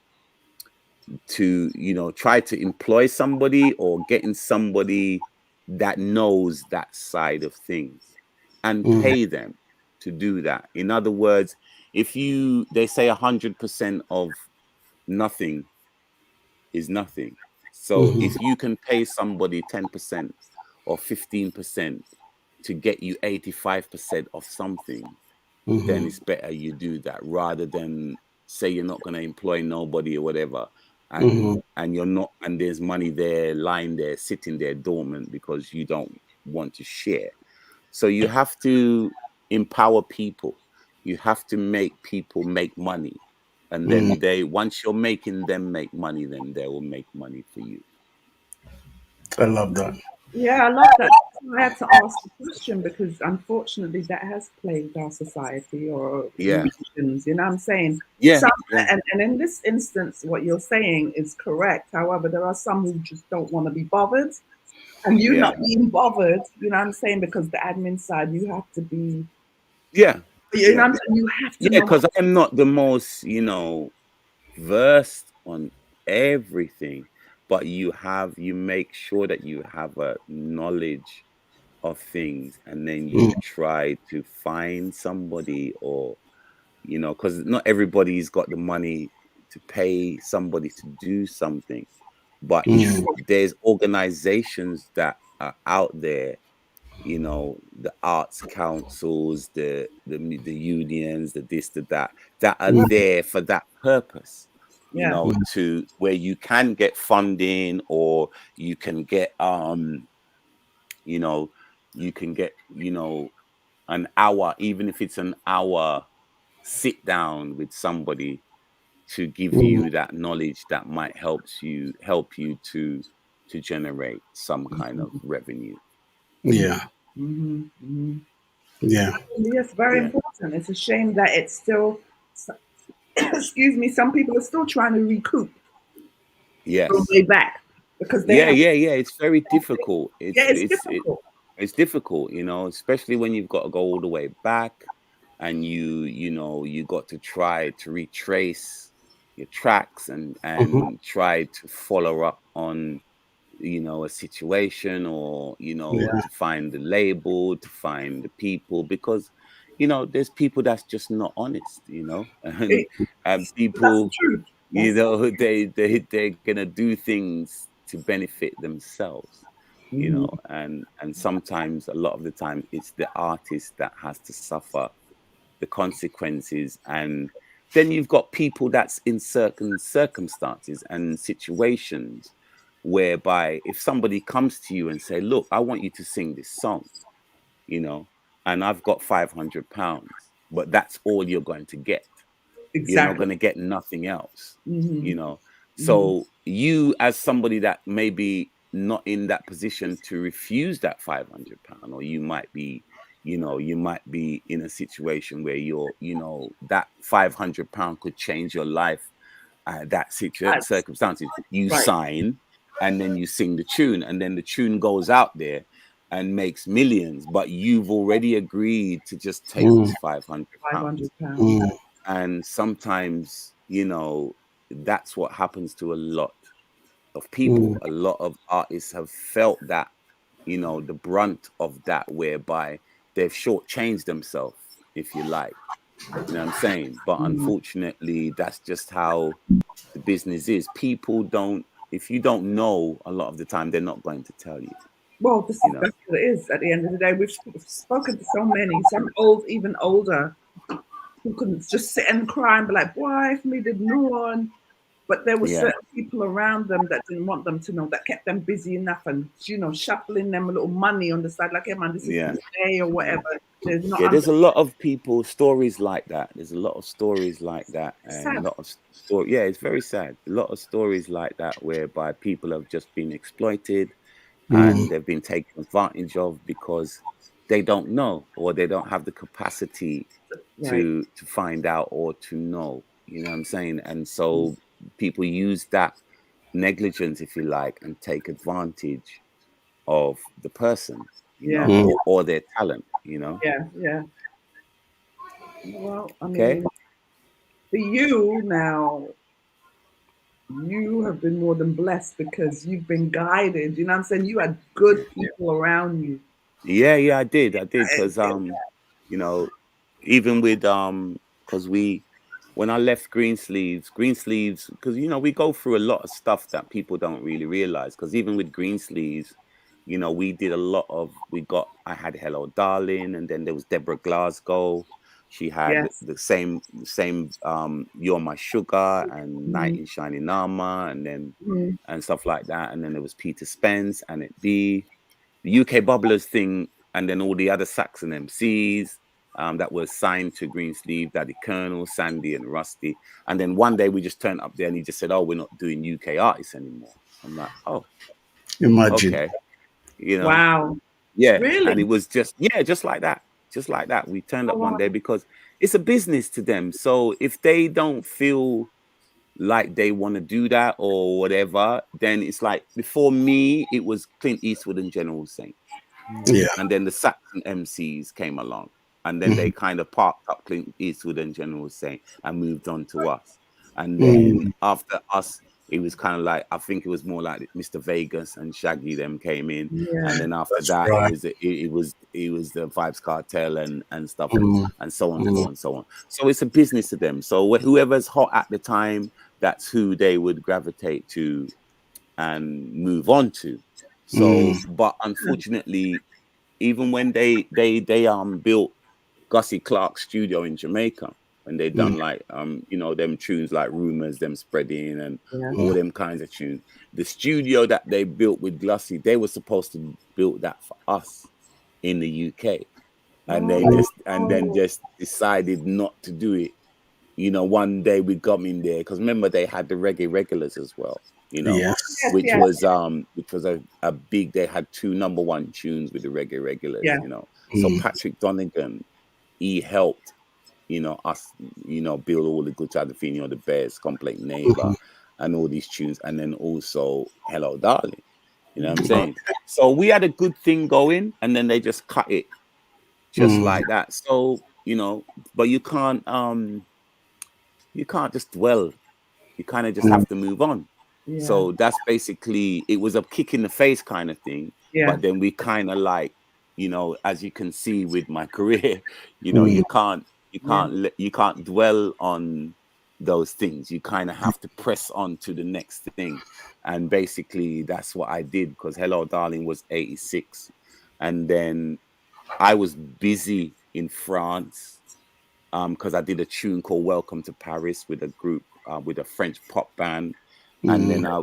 to try to employ somebody, or getting somebody that knows that side of things, and pay them to do that. In other words, they say 100% of nothing is nothing. So if you can pay somebody 10% or 15% to get you 85% of something, then it's better you do that, rather than say you're not going to employ nobody or whatever, and you're not, and there's money there lying there, sitting there dormant, because you don't want to share. So you have to empower people. You have to make people make money. And then once you're making them make money, then they will make money for you. I love that. Yeah, I love that. I had to ask the question because unfortunately that has plagued our society or musicians, you know what I'm saying? Yeah. And in this instance, what you're saying is correct. However, there are some who just don't want to be bothered. And you not being bothered, you know what I'm saying? Because the admin side, you have to be. Yeah. You know what I'm saying? You have to. Yeah, because I'm not the most, versed on everything, but you make sure that you have a knowledge of things, and then you try to find somebody, or because not everybody's got the money to pay somebody to do something. But if there's organizations that are out there, the arts councils, the unions, the this, the that are there for that purpose, to where you can get funding, or you can get you can get an hour, even if it's an hour sit down with somebody, to give you that knowledge that might help you to generate some kind of revenue. Yeah. Yeah. Yes, very important. It's a shame that it's still, excuse me, some people are still trying to recoup. Yes. From way back, because yeah. It's very difficult. It's difficult. It's difficult, especially when you've got to go all the way back, and you got to try to retrace your tracks and try to follow up on a situation, or to find the label, to find the people, because there's people that's just not honest, and people, they're gonna do things to benefit themselves, you know, and sometimes, a lot of the time, it's the artist that has to suffer the consequences. And then you've got people that's in certain circumstances and situations whereby if somebody comes to you and say, look, I want you to sing this song, you know, and I've got £500, but that's all you're going to get. You're not Exactly. going to get nothing else, you know. So you, as somebody that maybe not in that position to refuse that £500, or you might be, you know, you might be in a situation where you're, you know, that £500 could change your life. That That's circumstances, you right. sign, and then you sing the tune, and then the tune goes out there and makes millions, but you've already agreed to just take this £500. £500. And sometimes, you know, that's what happens to a lot of people. A lot of artists have felt that, you know, the brunt of that, whereby they've shortchanged themselves, if you like. You know what I'm saying? But unfortunately, that's just how the business is. People don't, if you don't know, a lot of the time, they're not going to tell you, Well, you know? that's what it is at the end of the day. We've spoken to so many, some old, even older, who couldn't just sit and cry and be like, boy, if me did no one. But there were Yeah. certain people around them that didn't want them to know, that kept them busy enough and, you know, shuffling them a little money on the side, like, hey, man, this is the day or whatever. There's not. Yeah, there's a lot of people, stories like that. There's a lot of stories like that, and a Sad. lot of story. Yeah, it's very sad. A lot of stories like that, whereby people have just been exploited and they've been taken advantage of because they don't know, or they don't have the capacity Right. to find out or to know. You know what I'm saying? And so people use that negligence, if you like, and take advantage of the person, you Yeah. know, or their talent, you know. Yeah. Yeah. Well, I Okay. mean, for you now, you have been more than blessed because you've been guided. You know what I'm saying? You had good people around you. Yeah, I did, because you know, even with because when I left Greensleeves, because you know, we go through a lot of stuff that people don't really realize. Because even with Greensleeves, you know, we did a lot of, I had Hello Darling, and then there was Deborah Glasgow. She had Yes. the same You're My Sugar and Knight in Shining Armor, and then and stuff like that. And then there was Peter Spence and It Be, the UK Bubblers thing, and then all the other Saxon MCs that were signed to Greensleeve, Daddy Colonel, Sandy, and Rusty. And then one day we just turned up there and he just said, oh, we're not doing UK artists anymore. I'm like, oh, Imagine. okay. You know, Wow. yeah. And it Really? was just, yeah, just like that. Just like that. We turned Oh, up one wow. day because it's a business to them. So if they don't feel like they want to do that or whatever, then it's like, before me, it was Clint Eastwood and General Saint. Yeah. And then the Saxon MCs came along, and then they kind of parked up Clint Eastwood and General Saint and moved on to us. And then after us, it was kind of like, I think it was more like Mr. Vegas and Shaggy them came in, Yeah. and then after That's that, right. it was the Vibes Cartel and stuff, and so on and so on and so on. So it's a business to them. So whoever's hot at the time, that's who they would gravitate to and move on to. So, but unfortunately, even when they built Gussie Clark's studio in Jamaica, when they done like you know, them tunes like Rumors, them Spreading, and Yeah. all them kinds of tunes, the studio that they built with Gussie, they were supposed to build that for us in the UK, and they just decided not to do it. You know, one day we got in there because remember they had the reggae regulars as well, you know, Yes. Yes. which Yes. was a big, they had 2 #1 tunes with the reggae regulars, Yeah. you know. So Patrick Donegan, he helped, you know, us, you know, build all the Good Child of Fino, the Bears, Complete Neighbor, and all these tunes, and then also Hello Darling. You know what I'm saying? So we had a good thing going, and then they just cut it just like that. So, you know, but you can't just dwell. You kind of just have to move on. Yeah. So that's basically, it was a kick in the face kind of thing. Yeah. But then we kind of like, you know, as you can see with my career, you know, you can't Yeah. dwell on those things. You kind of have to press on to the next thing. And basically that's what I did, because Hello Darling was 86. And then I was busy in France, because I did a tune called Welcome to Paris with a group, with a French pop band. And then I,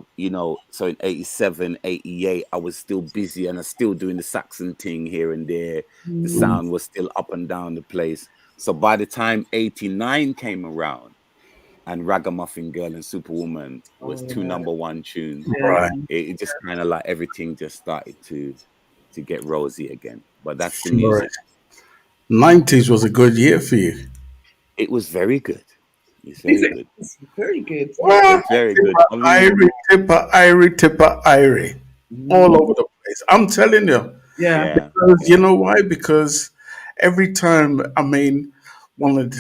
so in 87, 88, I was still busy and I was still doing the Saxon thing here and there. The sound was still up and down the place. So by the time 89 came around, and Ragamuffin Girl and Superwoman was two #1 tunes, Right. it just kind of like everything just started to get rosy again. But that's the Right. music. 90s was a good year for you. It was very good. It's very good. It's very good. Well, It's very good. I mean, Tippa Irie, all over the place. I'm telling you. Yeah. Because you know why? Because every time, I mean, one of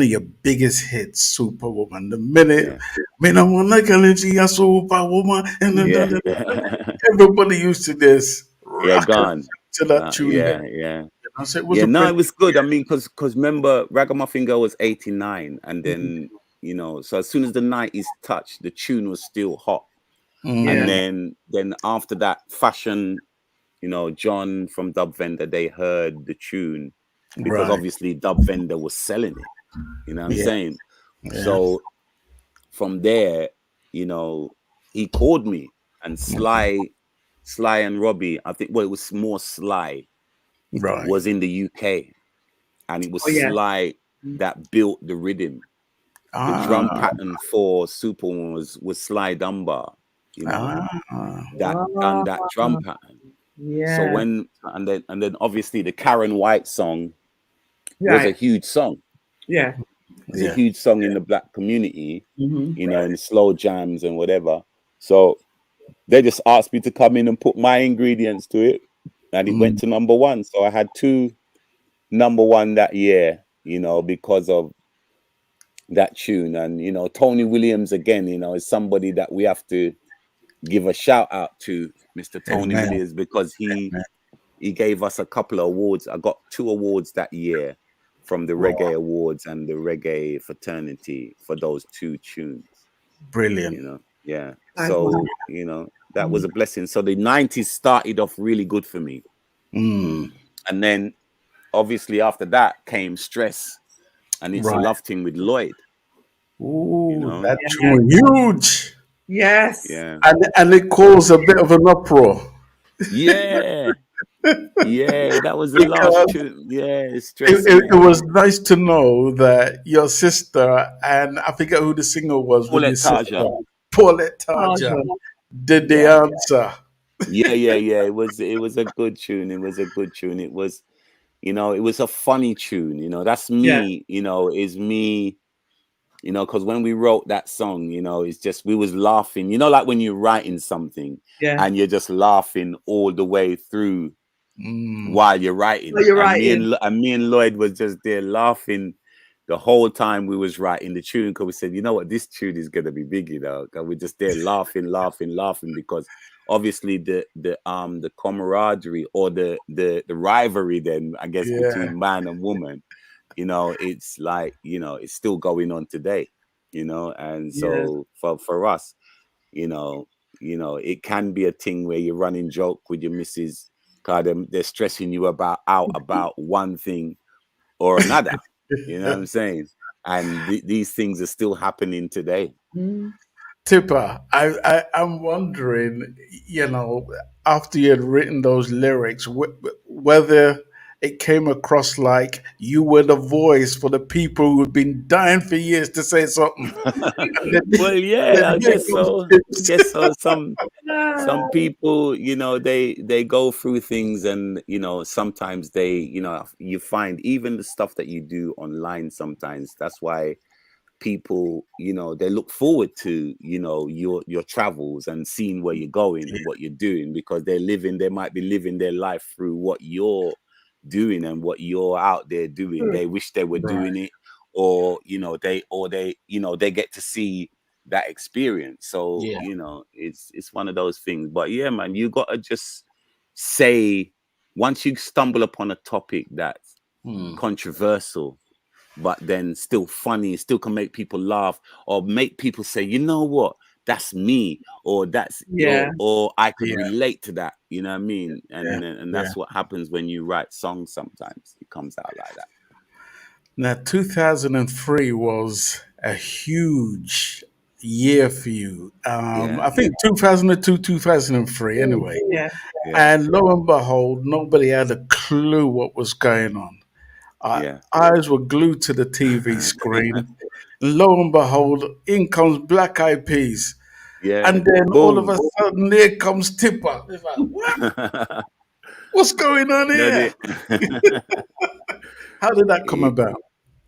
your biggest hits, Superwoman. The minute, man, I want to see a superwoman, and then everybody used to this rock gone. to that tune. I said, No, it was good. I mean, because remember, Ragamuffin Girl was 89, and then so as soon as the 90s touched, the tune was still hot. And then after that, Fashion, John from Dub Vendor, they heard the tune, because obviously Dub Vendor was selling it. You know what I'm saying? So from there, he called me, and Sly and Robbie, I think, well, it was more Sly, was in the UK, and it was Sly that built the rhythm. The drum pattern for Superwoman was Sly Dunbar, that drum pattern. So when and then obviously the Karen White song was a huge song. Yeah. It's a huge song in the black community, in the slow jams and whatever. So they just asked me to come in and put my ingredients to it, and it went to #1. So I had 2 #1 that year, because of that tune. And Tony Williams again, is somebody that we have to give a shout out to, Mr. Tony Williams, because he gave us a couple of awards. I got 2 awards that year from the Reggae Awards and the Reggae Fraternity for those 2 tunes. Brilliant. So that was a blessing. So the 90s started off really good for me. And then obviously after that came Stress, and It's a Love Thing with Lloyd. That tune huge. Yes. And it caused a bit of an uproar. That was the last tune. Stress. It was nice to know that your sister, and I forget who the singer was, Paulette Tarja. Paulette Tarja did the answer. It was a good tune. It was a good tune. It was, it was a funny tune. That's me. Is me. Because when we wrote that song, it's just, we was laughing. Like when you're writing something and you're just laughing all the way through while you're writing. And me and Lloyd was just there laughing the whole time we was writing the tune, because we said, you know what, this tune is gonna be big, because we're just there laughing, because obviously the camaraderie, or the rivalry then, I guess, between man and woman, it's like, it's still going on today, and so for us, it can be a thing where you're running joke with your missus, because they're stressing you about one thing or another. You know what I'm saying? And these things are still happening today. Tippa, I'm wondering, after you had written those lyrics, whether it came across like you were the voice for the people who had been dying for years to say something. Well, I guess so. Some people, they go through things, and sometimes they, you find even the stuff that you do online. Sometimes that's why people, they look forward to, your travels and seeing where you're going and what you're doing, because they might be living their life through what you're doing and what you're out there doing. They wish they were doing it, or they get to see that experience. So it's one of those things. But man, you gotta just say, once you stumble upon a topic that's controversial, but then still funny, still can make people laugh or make people say, you know what, that's me, or that's Yeah. or I could Yeah. relate to that. You know what I mean? And Yeah. and Yeah. that's what happens when you write songs. Sometimes it comes out like that. Now, 2003 was a huge year for you. Yeah, I think 2002, 2003, anyway. Yeah. yeah, And lo and behold, nobody had a clue what was going on. Our yeah. eyes were glued to the TV screen. Lo and behold, in comes Black Eyed Peas. Yeah. And then all of a Boom. sudden, there comes Tipper. It's like, what? What's going on Done here? it. How did that come about?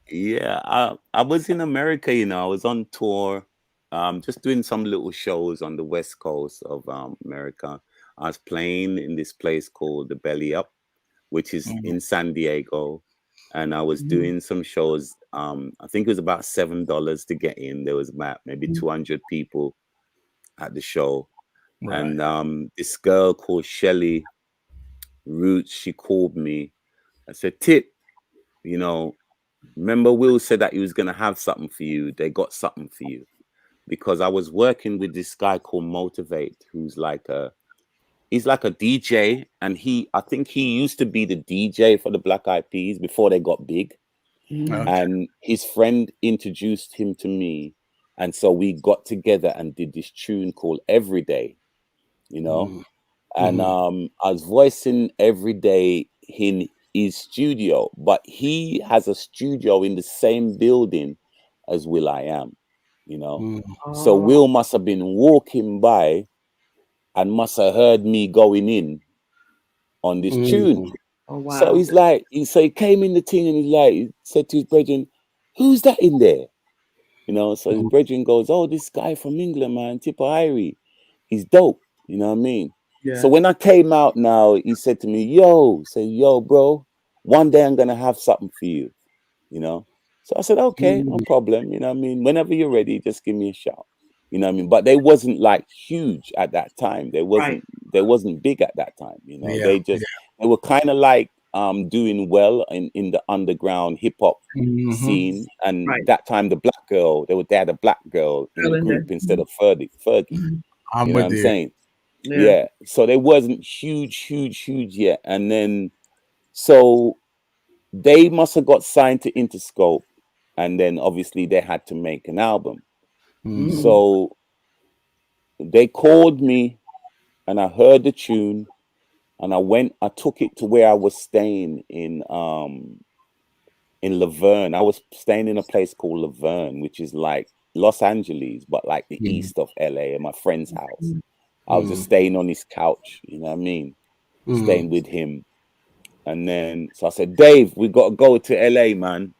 Yeah, I was in America, I was on tour, just doing some little shows on the west coast of America. I was playing in this place called the Belly Up, which is Mm, in San Diego, and I was Mhm. doing some shows. I think it was about $7 to get in. There was about maybe 200 people at the show, right. and this girl called Shelly Roots, she called me. I said, "Tip, you know." Remember, Will said that he was going to have something for you. They got something for you. Because I was working with this guy called Motivate, who's he's like a DJ. And I think he used to be the DJ for the Black Eyed Peas before they got big. Mhm. Okay. And his friend introduced him to me. And so we got together and did this tune called Everyday, you know? Mm, And mhm, I was voicing every day in his studio, but he has a studio in the same building as Will I Am, you know. mm, So Oh, Will must have been walking by and must have heard me going in on this tune. mm, oh So wow. he's like, so he came in the thing and he said to his brethren, "Who's that in there?" So his mm, brethren goes, "Oh, this guy from England, man, Tippa Irie. He's dope." You know what I mean? So Yeah. when I came out now, he said to me, yo, bro, one day I'm gonna have something for you, you know. So I said, okay, no mm, problem. You know what I mean? Whenever you're ready, just give me a shout. You know what I mean? But they wasn't like huge at that time. Right. They wasn't big at that time, yeah, They yeah. just they were kind of like doing well in the underground hip hop Hmm. scene. And Right. that time they had a black girl in a Still in there. group instead of Fergie. Mhm. I'm You know what with I'm you. saying? Yeah. Yeah. So they wasn't huge yet. And then so they must have got signed to Interscope, and then obviously they had to make an album. Mm, Mm. So they called me and I heard the tune and I took it to where I was staying in Laverne. I was staying in a place called Laverne, which is like Los Angeles, but like the mm, east of LA, at my friend's house. Mm. I was just mm, staying on his couch, you know what I mean? mm, Staying with him. And then so I said, Dave, we gotta go to LA, man.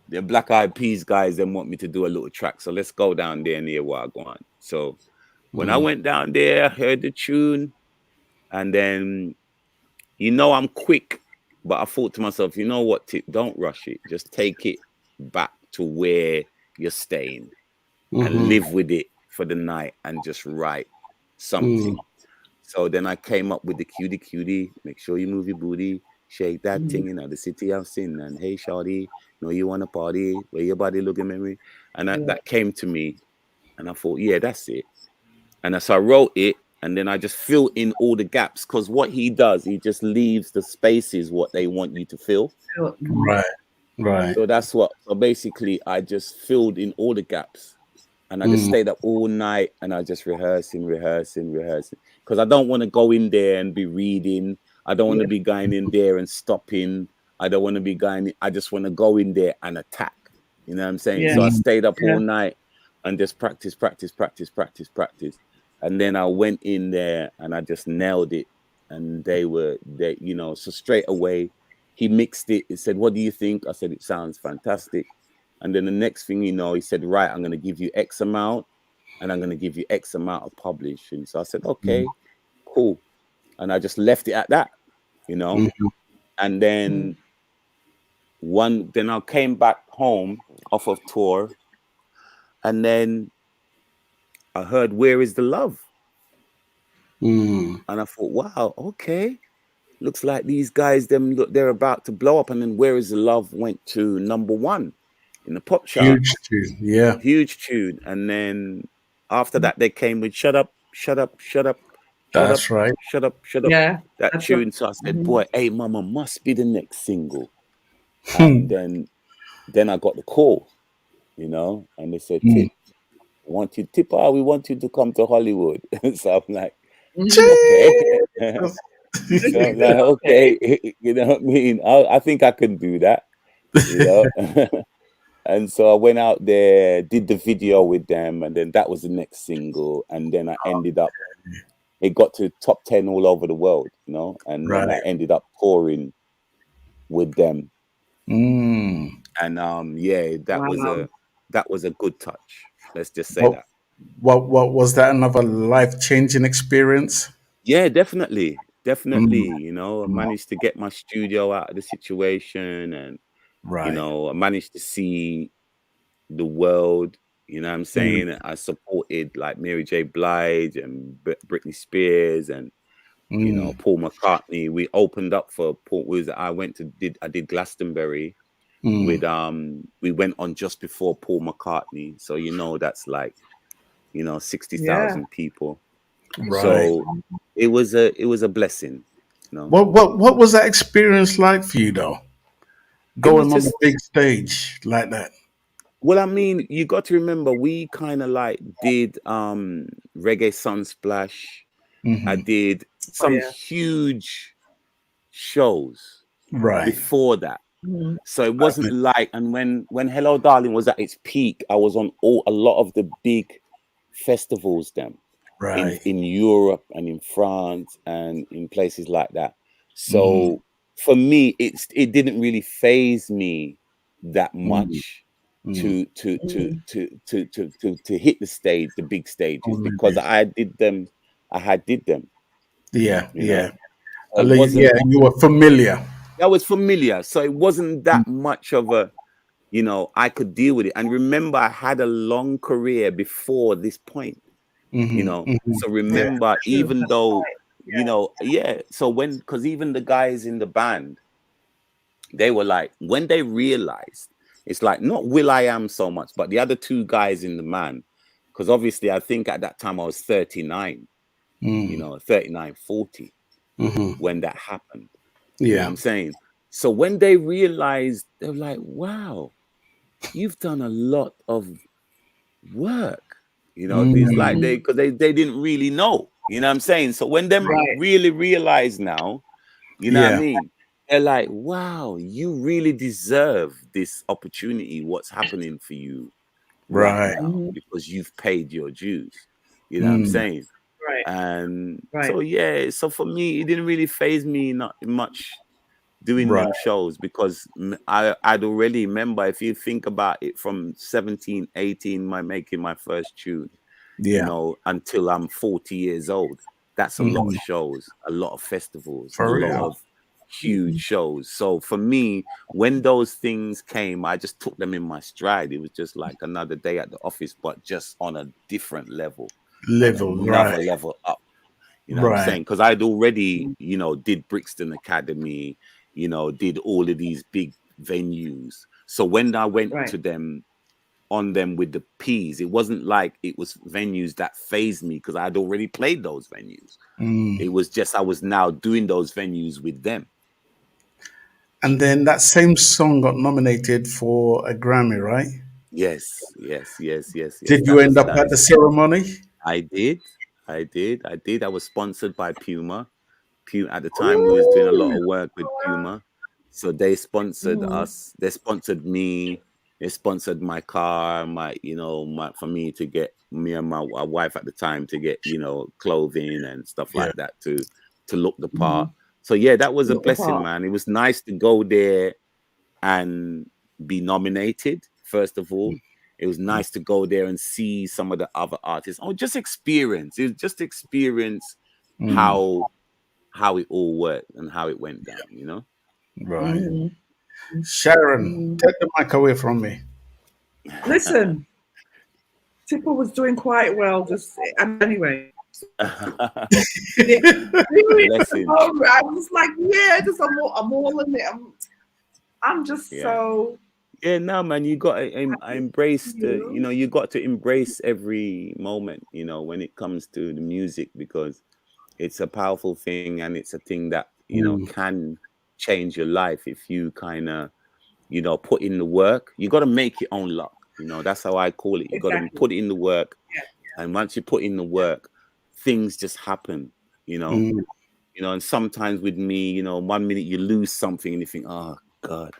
The Black Eyed Peas guys then want me to do a little track. So let's go down there and hear what I go on. So when I mm, went down there, I heard the tune, and then I'm quick, but I thought to myself, you know what, Tip, don't rush it. Just take it back to where you're staying and mhm, live with it for the night and just write mm, something. So then I came up with the cutie, make sure you move your booty, shake that Mm. thing in the city of sin, and hey, shawty, know you want to party, where your body looking at me. And Yeah. that came to me, and I thought, yeah, that's it. And so I wrote it, and then I just fill in all the gaps, because what he does, he just leaves the spaces what they want you to fill. Still, right, right. So so basically I just filled in all the gaps. And I just Mm, stayed up all night and I just rehearsing. Because I don't want to go in there and be reading. I don't want to yeah. be going in there and stopping. I don't want to be I just want to go in there and attack. You know what I'm saying? Yeah. So I mm, stayed up all Yeah. night and just practice. And then I went in there and I just nailed it. And so straight away he mixed it. He said, "What do you think?" I said, "It sounds fantastic." And then the next thing you know, he said, "Right, I'm going to give you X amount and I'm going to give you X amount of publishing." So I said, mm, "Okay, cool." And I just left it at that, you know. mhm, And Mm. then I came back home off of tour, and then I heard "Where Is the Love?" mm, And I thought, wow, okay. Looks like these guys, they're about to blow up. And then "Where Is the Love" went to number one. in the pop Huge charts. tune. Yeah. Huge tune. And then after that, they came with "Shut Up, Shut Up, Shut Up, Shut Up, That's right. Shut Up, Shut Up." Yeah. That That's what. tune. So I said, Mhm. "Boy, hey, Mama, must be the next single." And Hmm. then I got the call, and they said, Hmm. "Tip, Tippa, we want you to come to Hollywood." So I'm like, Mhm. okay. Jesus. So I'm like, Okay. okay, you know what I mean? I think I can do that, you know. And so I went out there, did the video with them, and then that was the next single. And then I ended up, it got to top 10 all over the world, and then I Right. ended up touring with them. Mm. And yeah, Wow. that was a good touch. Let's just say What, that. what was that another life-changing experience? Yeah, definitely. Definitely. Mm. I Mm. managed to get my studio out of the situation, and, Right. I managed to see the world. You know what I'm Mm. saying? I supported like Mary J. Blige and Britney Spears and Mm. Paul McCartney. We opened up for Paul. I did Glastonbury Mm. with we went on just before Paul McCartney. So that's like, Yeah. 60,000 people. Right. So it was a blessing, you know. What was that experience like for you though? It was Going on the just, big stage like that. well, I mean, you got to remember we kind of like did Reggae Sunsplash. I Hmm. did Oh some yeah. huge shows Right. before that. Mhm. So it wasn't like, and when Hello Darling was at its peak, I was on a lot of the big festivals then in Right. Europe and in France and in places like that. Mm. So for me, it didn't really phase me that Mm. much Mm. to hit the stage, the big stages, because Already. I had did them, Yeah. you Yeah. know. So it wasn't, Yeah. You were familiar. I was familiar, so it wasn't that much of a, I could deal with it. And remember, I had a long career before this point, Hmm. Hmm. So Yeah. remember, True. even That's though, right. Yeah. yeah. So because even the guys in the band, they were like, when they realized, it's like not Will I Am so much, but the other two guys in the band, because obviously I think at that time I was 39, Mm. 39, 40 Hmm. when that happened. You know what Yeah. I'm saying? So when they realized, they're like, wow, you've done a lot of work. It's like Mm. Mhm. because they didn't really know. You know what I'm saying? So when them Right. really realize now, you know what I Yeah. mean? They're like, wow, you really deserve this opportunity, what's happening for you right Right. now, Mhm. because you've paid your dues. You know what I'm Mm. saying? Right. And Right. so yeah, so for me, it didn't really phase me not much doing Right. them shows, because I'd already remember, if you think about it, from 17, 18, making my first tune, Yeah. until I'm 40 years old. That's a lot of Hmm. shows, a lot of festivals, a For lot real. of huge shows. So for me, when those things came, I just took them in my stride. It was just like another day at the office, but just on a different level, on Level. Right. another level up. You know what I'm Right. saying? Because I'd already, did Brixton Academy, did all of these big venues. So when I went Right. to them, on them with the P's, it wasn't like it was venues that phased me, because I'd already played those venues. Mm. It was just I was now doing those venues with them. And then that same song got nominated for a Grammy, right? Yes, yes, yes, yes, yes. Did you end up That at the is. ceremony? I did, I did. I was sponsored by Puma. At the time, we was doing a lot Ooh. of work with Oh, wow. Puma, so they sponsored Mhm. us. They sponsored me. They sponsored my car, for me to get, me and my wife at the time, to get clothing and stuff Yeah. like that, to look the part. Mhm. So yeah, that was a Look the blessing, part. man. It was nice to go there and be nominated. First of all, it was nice to go there and see some of the other artists. Oh, just experience. It was just experience Mm. how it all worked and how it went down. Right. Mhm. Sharon, Mhm. take the mic away from me. Listen, Tipper was doing quite well. Just anyway. Blessing. I was like, yeah, just I'm all in it. I'm just Yeah. so Yeah, no, man, you got to embrace the, you. you got to embrace every moment, when it comes to the music, because it's a powerful thing, and it's a thing that, can change your life if you kind of, put in the work. You got to make your own luck. That's how I call it. You got to Exactly. put in the work. Yeah. And once you put in the work, things just happen, and sometimes with me, 1 minute you lose something and you think, oh God.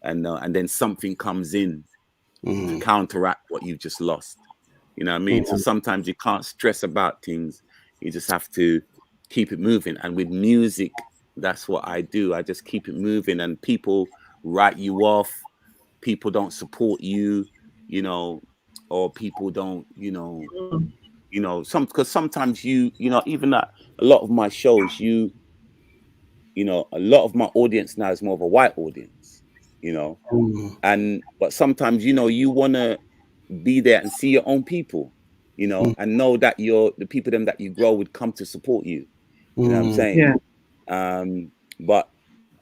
And then something comes in to counteract what you've just lost. You know what I mean? So sometimes you can't stress about things. You just have to keep it moving. And with music, that's what I do. I just keep it moving, and people write you off. People don't support you, or people don't, because sometimes even at a lot of my shows, a lot of my audience now is more of a white audience, but sometimes, you want to be there and see your own people, and know that the people them that you grow would come to support you. You know what I'm saying? Yeah. But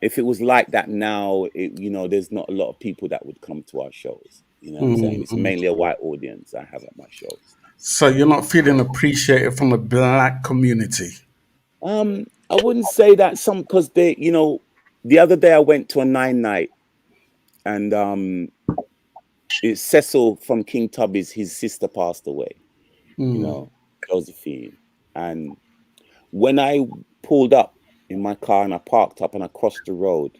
if it was like that now, there's not a lot of people that would come to our shows. You know what I'm saying? It's mainly a white audience I have at my shows. So you're not feeling appreciated from the black community? I wouldn't say that, because they, the other day I went to a 9 night, and it's Cecil from King Tubby's, his sister passed away, Josephine. And when I pulled up in my car and I parked up and I crossed the road,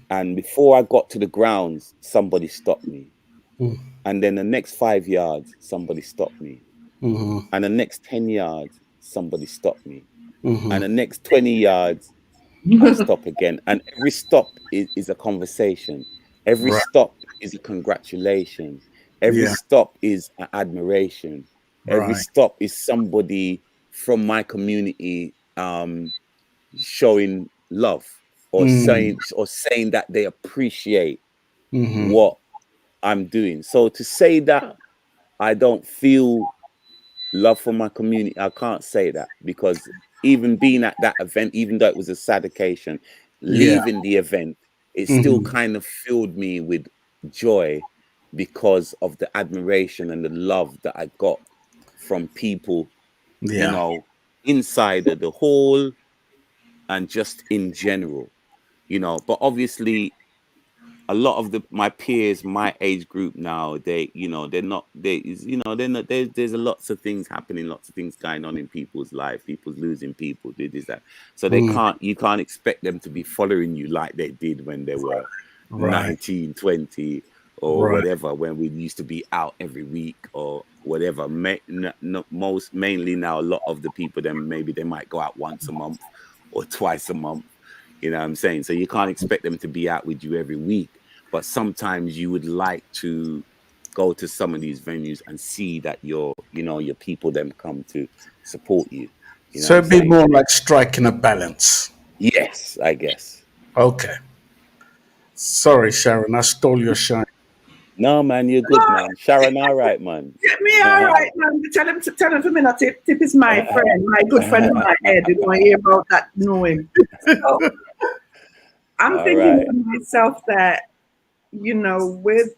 and before I got to the grounds, somebody stopped me. And then the next 5 yards, somebody stopped me. And the next 10 yards, somebody stopped me. And the next 20 yards, I stop again. And every stop is a conversation. Every Right. stop is a congratulation. Every Yeah. stop is an admiration. Every Right. stop is somebody from my community showing love, or saying that they appreciate what I'm doing. So to say that I don't feel love for my community, I can't say that, because even being at that event, even though it was a sad occasion, Yeah. leaving the event, it still kind of filled me with joy, because of the admiration and the love that I got from people, Yeah. inside of the hall and just in general, but obviously a lot of my peers, my age group now, they're not, they're not, there's a lots of things happening, lots of things going on in people's life, people's losing people, this, that. So you can't expect them to be following you like they did when they were Right. 19, 20, or Right. whatever, when we used to be out every week or whatever. Mainly now, a lot of the people, then maybe they might go out once a month or twice a month. You know what I'm saying? So you can't expect them to be out with you every week. But sometimes you would like to go to some of these venues and see that your people them come to support you. You know So what I'm it'd be saying? more like striking a balance. Yes, I guess. Okay. Sorry, Sharon, I stole your shine. No, man, you're good, man. Sharon, all right, man. Get me all right, man. Tell him for me. Tip. Tip is my friend, my good friend in my head. You don't hear about that, know him. So I'm All thinking right. to myself that, with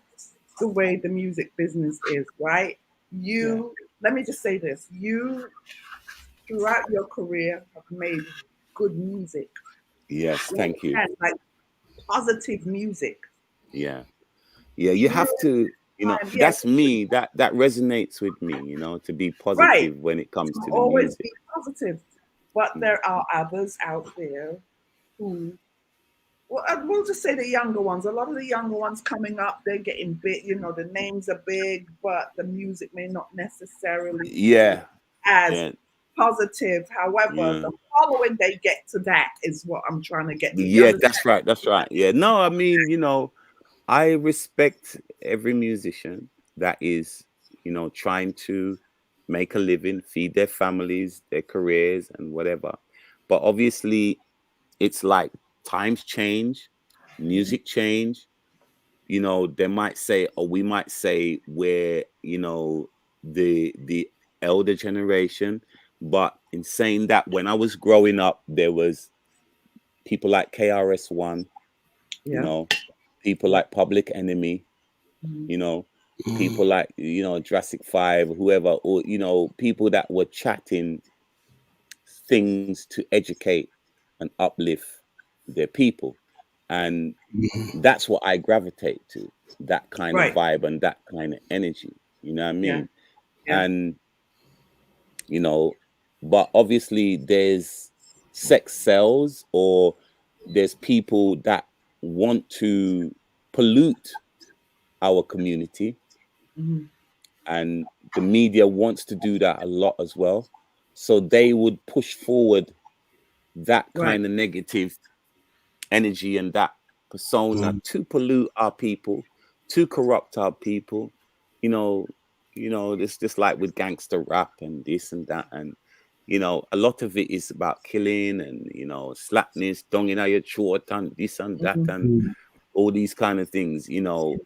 the way the music business is, right? Let me just say this. You, throughout your career, have made good music. Yes, You thank you. understand? Like positive music. Yeah. Yeah, you have to, Yes, that's me. That resonates with me, to be right. positive when it comes to the Always music. be positive. But there are others out there who, well, we'll just say the younger ones. A lot of the younger ones coming up, they're getting big. The names are big, but the music may not necessarily be Yeah. as Yeah. positive. However, Yeah. the following they get to that is what I'm trying to get to. You Yeah, understand? that's right. That's right. Yeah. No, I mean, I respect every musician that is, trying to make a living, feed their families, their careers, and whatever. But obviously, it's like times change, music change. They might say, or we might say, we're, the elder generation. But in saying that, when I was growing up, there was people like KRS-One, you Yeah. know, people like Public Enemy, you know, people like, you know, Jurassic 5, whoever, or, you know, people that were chatting things to educate and uplift their people. And that's what I gravitate to, that kind of Right. vibe and that kind of energy. You know what I Yeah. mean? Yeah. And, you know, but obviously there's sex cells, or there's people that want to pollute our community, Mm-hmm. and the media wants to do that a lot as well. So they would push forward that Right. kind of negative energy and that persona to pollute our people, to corrupt our people. You know, it's just like with gangster rap and this and that, and you know, a lot of it is about killing and, you know, slapness, dung in your throat and this and that and all these kind of things. You know,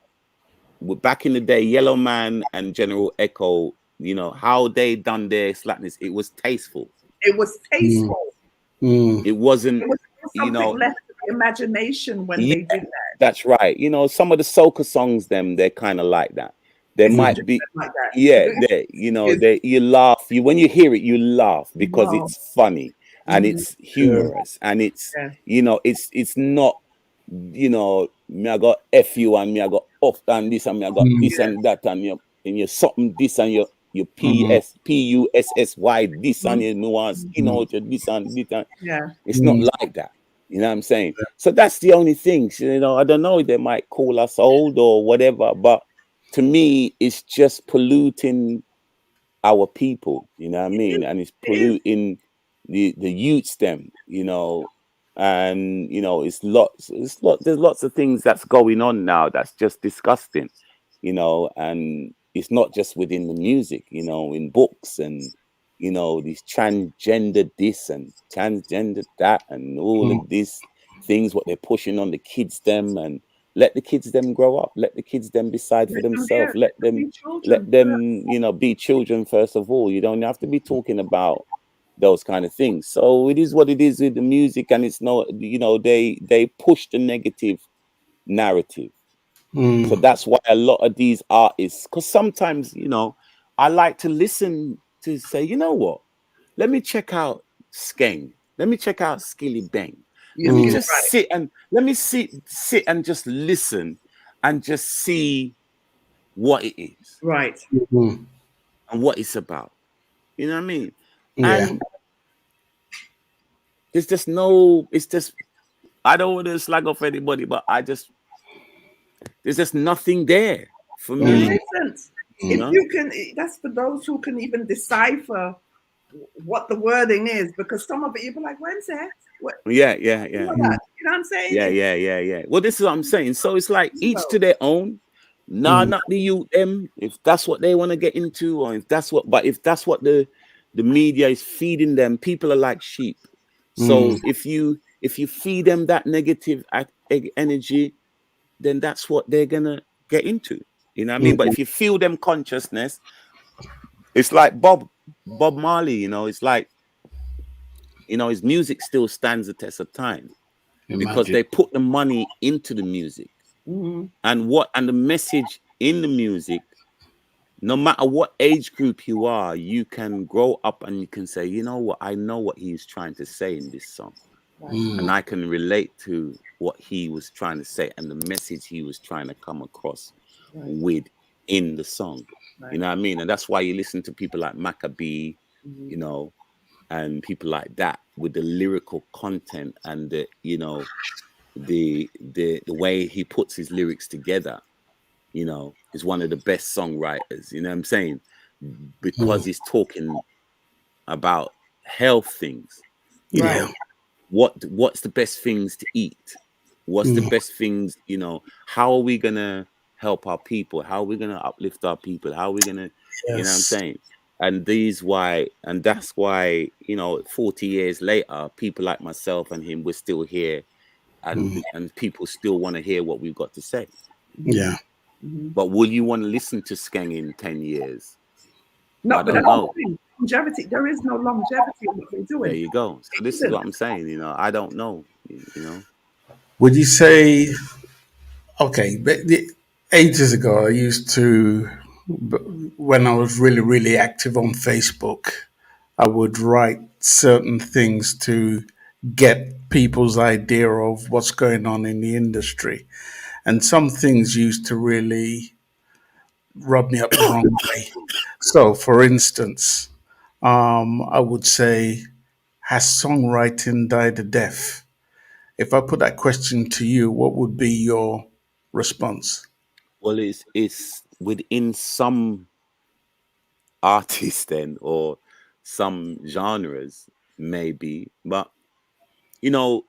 back in the day, Yellow Man and General Echo, you know, how they done their slapness, it was tasteful. It was tasteful. It wasn't, It was you something know, left to the imagination when they did that. that's right. You know, some of the soca songs, they're kind of like that. There It's might be, like that. yeah, they, you know, they, you laugh. You, when you hear it, you laugh because Wow. it's funny and it's humorous and it's, Yeah. you know, it's not, you know, me I got F you and me I got off and this and me I got this and that and you something this and your PUSSY this and you nuance, you know, this and this and Yeah. it's not like that. You know what I'm saying? So that's the only thing. You know, I don't know. They might call us old or whatever, but to me, it's just polluting our people. You know what I mean? And it's polluting the youths, them. You know, and you know, there's lots of things that's going on now that's just disgusting. You know, and it's not just within the music. You know, in books and, you know, these transgender this and transgender that and all of these things, what they're pushing on the kids them, and let the kids them grow up, let the kids them decide for themselves, let them, you know, be children first of all. You don't have to be talking about those kind of things. So it is what it is with the music, and it's not, you know, they push the negative narrative. So that's why a lot of these artists, because sometimes, you know, I like to listen to say, you know what, let me check out Skeng, let me check out Skilly Bang. Let me just sit and sit and just listen and just see what it is. Right. And what it's about. You know what I mean? Yeah. And there's just no, it's just, I don't want to slag off anybody, but there's just nothing there for There me. isn't. You If know? you can, that's for those who can even decipher what the wording is, because some of it you'll be like, when's that? What? Yeah. You know what I'm saying? Yeah. Well, this is what I'm saying. So it's like each to their own. Nah, not the youth them. If that's what they want to get into, or if that's what the media is feeding them, people are like sheep. So if you feed them that negative energy, then that's what they're gonna get into. You know what I mean? But if you feel them consciousness, it's like Bob Marley. You know, it's like, you know, his music still stands the test of time because they put the money into the music. And the message in the music, no matter what age group you are, you can grow up and you can say, you know what, I know what he's trying to say in this song. And I can relate to what he was trying to say and the message he was trying to come across with in the song. You know what I mean? And that's why you listen to people like Maccabee, you know, and people like that with the lyrical content and the, you know, the way he puts his lyrics together, you know, is one of the best songwriters, you know what I'm saying? Because he's talking about health things, you know, what's the best things to eat? What's the best things, you know, how are we gonna help our people? How are we gonna uplift our people? How are we gonna, you know what I'm saying? And that's why, you know, 40 years later, people like myself and him, we're still here, and people still want to hear what we've got to say. Yeah. But will you want to listen to Skeng in 10 years? No, I but don't know. Longevity. There is no longevity in what they're doing. There you go. So this is what I'm saying. You know, I don't know. You know. Would you say Okay, but ages ago, I used to, when I was really, really active on Facebook, I would write certain things to get people's idea of what's going on in the industry. And some things used to really rub me up the wrong way. So, for instance, I would say, has songwriting died a death? If I put that question to you, what would be your response? Well, it's within some artists then, or some genres maybe, but you know,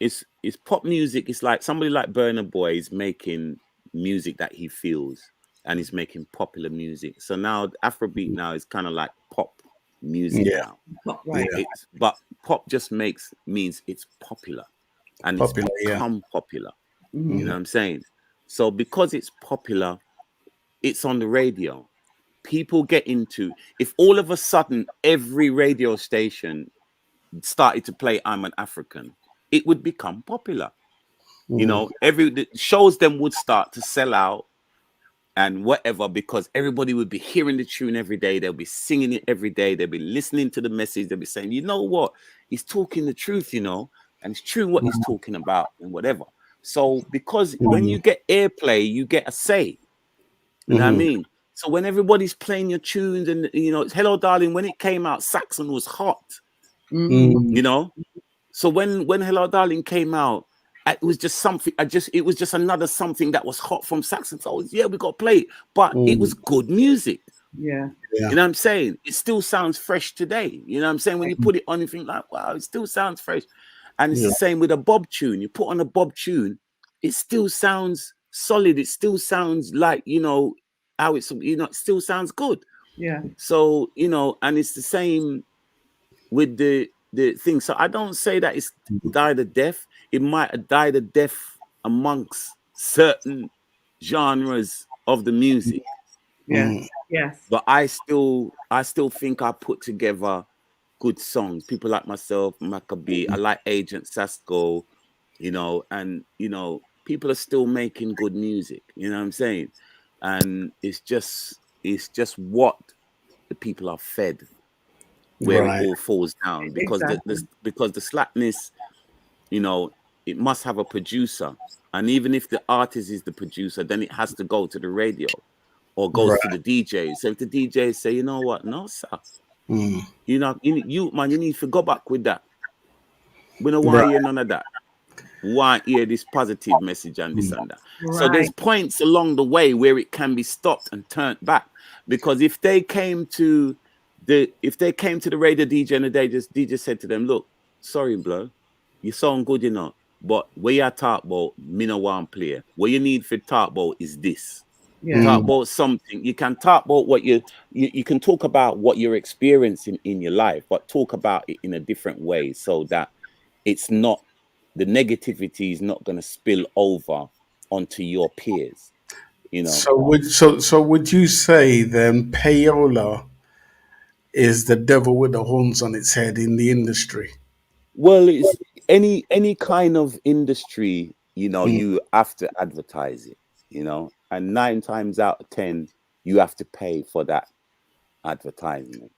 it's pop music. It's like somebody like Burna Boy is making music that he feels, and he's making popular music. So now Afrobeat now is kind of like pop music Yeah, now. Not It, right. yeah, it's but pop just means it's popular, and it's popular, yeah. become popular. You Mhm. know what I'm saying? So because it's popular, it's on the radio. People get into, if all of a sudden every radio station started to play I'm an African, it would become popular. You Mm, know, the shows them would start to sell out and whatever, because everybody would be hearing the tune every day. They'll be singing it every day. They'll be listening to the message. They'll be saying, you know what? He's talking the truth, and it's true what he's talking about and whatever. So because when mm, you get airplay, you get a say. You know what I mm, mean? So when everybody's playing your tunes and, it's Hello Darling, when it came out, Saxon was hot, Mhm. mm, you know? So when Hello Darling came out, it was just something. It was just another something that was hot from Saxon. So yeah, we got to play it, but it was mm, good music. Yeah. yeah, You know what I'm saying? It still sounds fresh today. You know what I'm saying? When you put it on, you think like, wow, it still sounds fresh. And it's yeah, the same with a Bob tune. You put on a Bob tune, it still sounds solid. It still sounds like, how it's, it still sounds good. Yeah. So, and it's the same with the thing. So I don't say that it's died a death. It might have died a death amongst certain genres of the music, Yeah. mm, Yes. but I still think I put together good songs. People like myself, Maccabee. I like Agent Sasco, and people are still making good music. You know what I'm saying? And it's just what the people are fed, where it right, all falls down, because Exactly. the slackness, you know, it must have a producer. And even if the artist is the producer, then it has to go to the radio or goes to right, the DJ. So if the DJ say, you know what, no, sir, mm, man, you need to go back with that. We don't want to hear right, none of that. We want to hear this positive message and this mm, and that. So there's Right. points along the way where it can be stopped and turned back. Because if they came to the radio DJ and the DJ said to them, look, sorry, bro, you sound good, but where you talk about, me no want play. What you need for talk about is this. Yeah. Talk mm, about something. You can talk about what you can talk about what you're experiencing in your life, but talk about it in a different way, so that it's not, the negativity is not going to spill over onto your peers. You know. So would you say then payola is the devil with the horns on its head in the industry? Well, it's any kind of industry. Mm, You have to advertise it. And 9 times out of 10, you have to pay for that advertisement.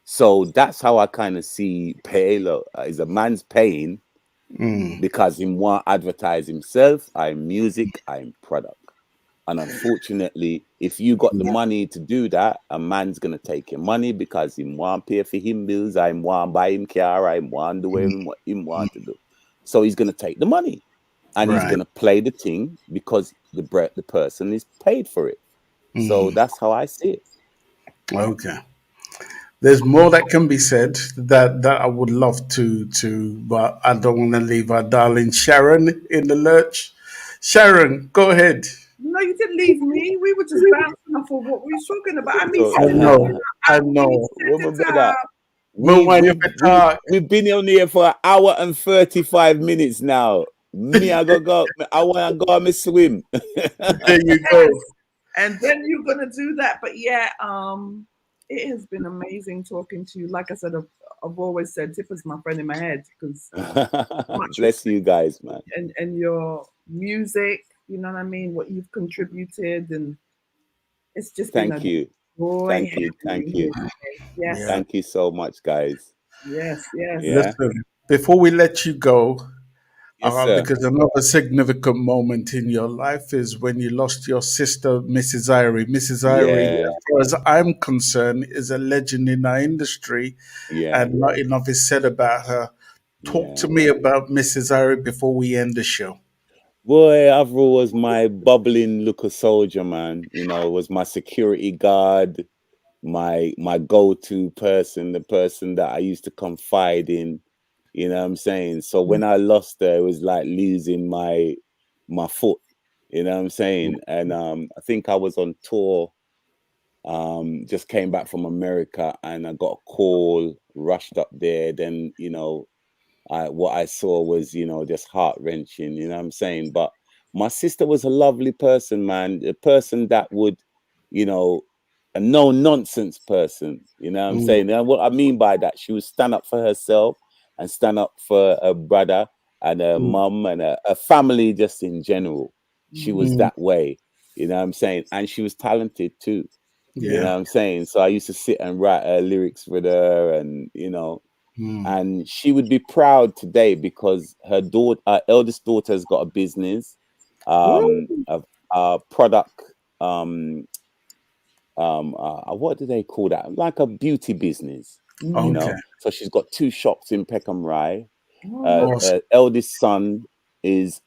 So that's how I kind of see paylo, is a man's paying mm, because he want advertise himself. I'm music, I'm product. And unfortunately, if you got the mm, money to do that, a man's gonna take your money because he want pay for him bills, I want buy him car, I want do mm, what him want to do. So he's gonna take the money and he's right, gonna play the thing because the person is paid for it. So mm, that's how I see it. okay. There's more that can be said that I would love to, but I don't want to leave our darling Sharon in the lurch. Sharon, go ahead. No, you didn't leave me. We were just bouncing off of what we were talking about. I mean, So set I it up. know, I We know. set well, my it brother, up. But we when you we we talk, we've been on here for an hour and 35 minutes now. Me, I go. I want to go on my swim. there you go. Yes. And then you're gonna do that. But yeah, it has been amazing talking to you. Like I said, I've always said Tippa's my friend in my head because much Bless you guys, man. and your music. You know what I mean? What you've contributed, and it's just been a Thank you. joy Thank you. having Thank you you. here today. Yes, Yeah. Thank you so much, guys. yes, yes. Yeah. Listen, before we let you go, Yes, sir. because another significant moment in your life is when you lost your sister, Mrs. Irie. Mrs. Irie, Yeah. as far as I'm concerned, is a legend in our industry, Yeah. and not enough is said about her. Talk Yeah. to me about Mrs. Irie before we end the show. Boy, Avril was my bubbling little soldier, man. Was my security guard, my go-to person, the person that I used to confide in. You know what I'm saying? So when I lost her, it was like losing my foot. You know what I'm saying? And I think I was on tour, just came back from America, and I got a call, rushed up there. Then, what I saw was, just heart wrenching, you know what I'm saying? But my sister was a lovely person, man, a person that would, you know, a no nonsense person, you know what I'm Mm, saying? And what I mean by that, she would stand up for herself and stand up for her brother and her mm, mum and her family just in general. She Mm, was mm, that way, you know what I'm saying? And she was talented too, you know yeah. what I'm saying? So I used to sit and write her lyrics with her, and Mm, and she would be proud today because her eldest daughter, has got a business, Woo. a product, what do they call that? Like a beauty business, Mm. okay. So she's got two shops in Peckham Rye. Oh, Awesome. Eldest son is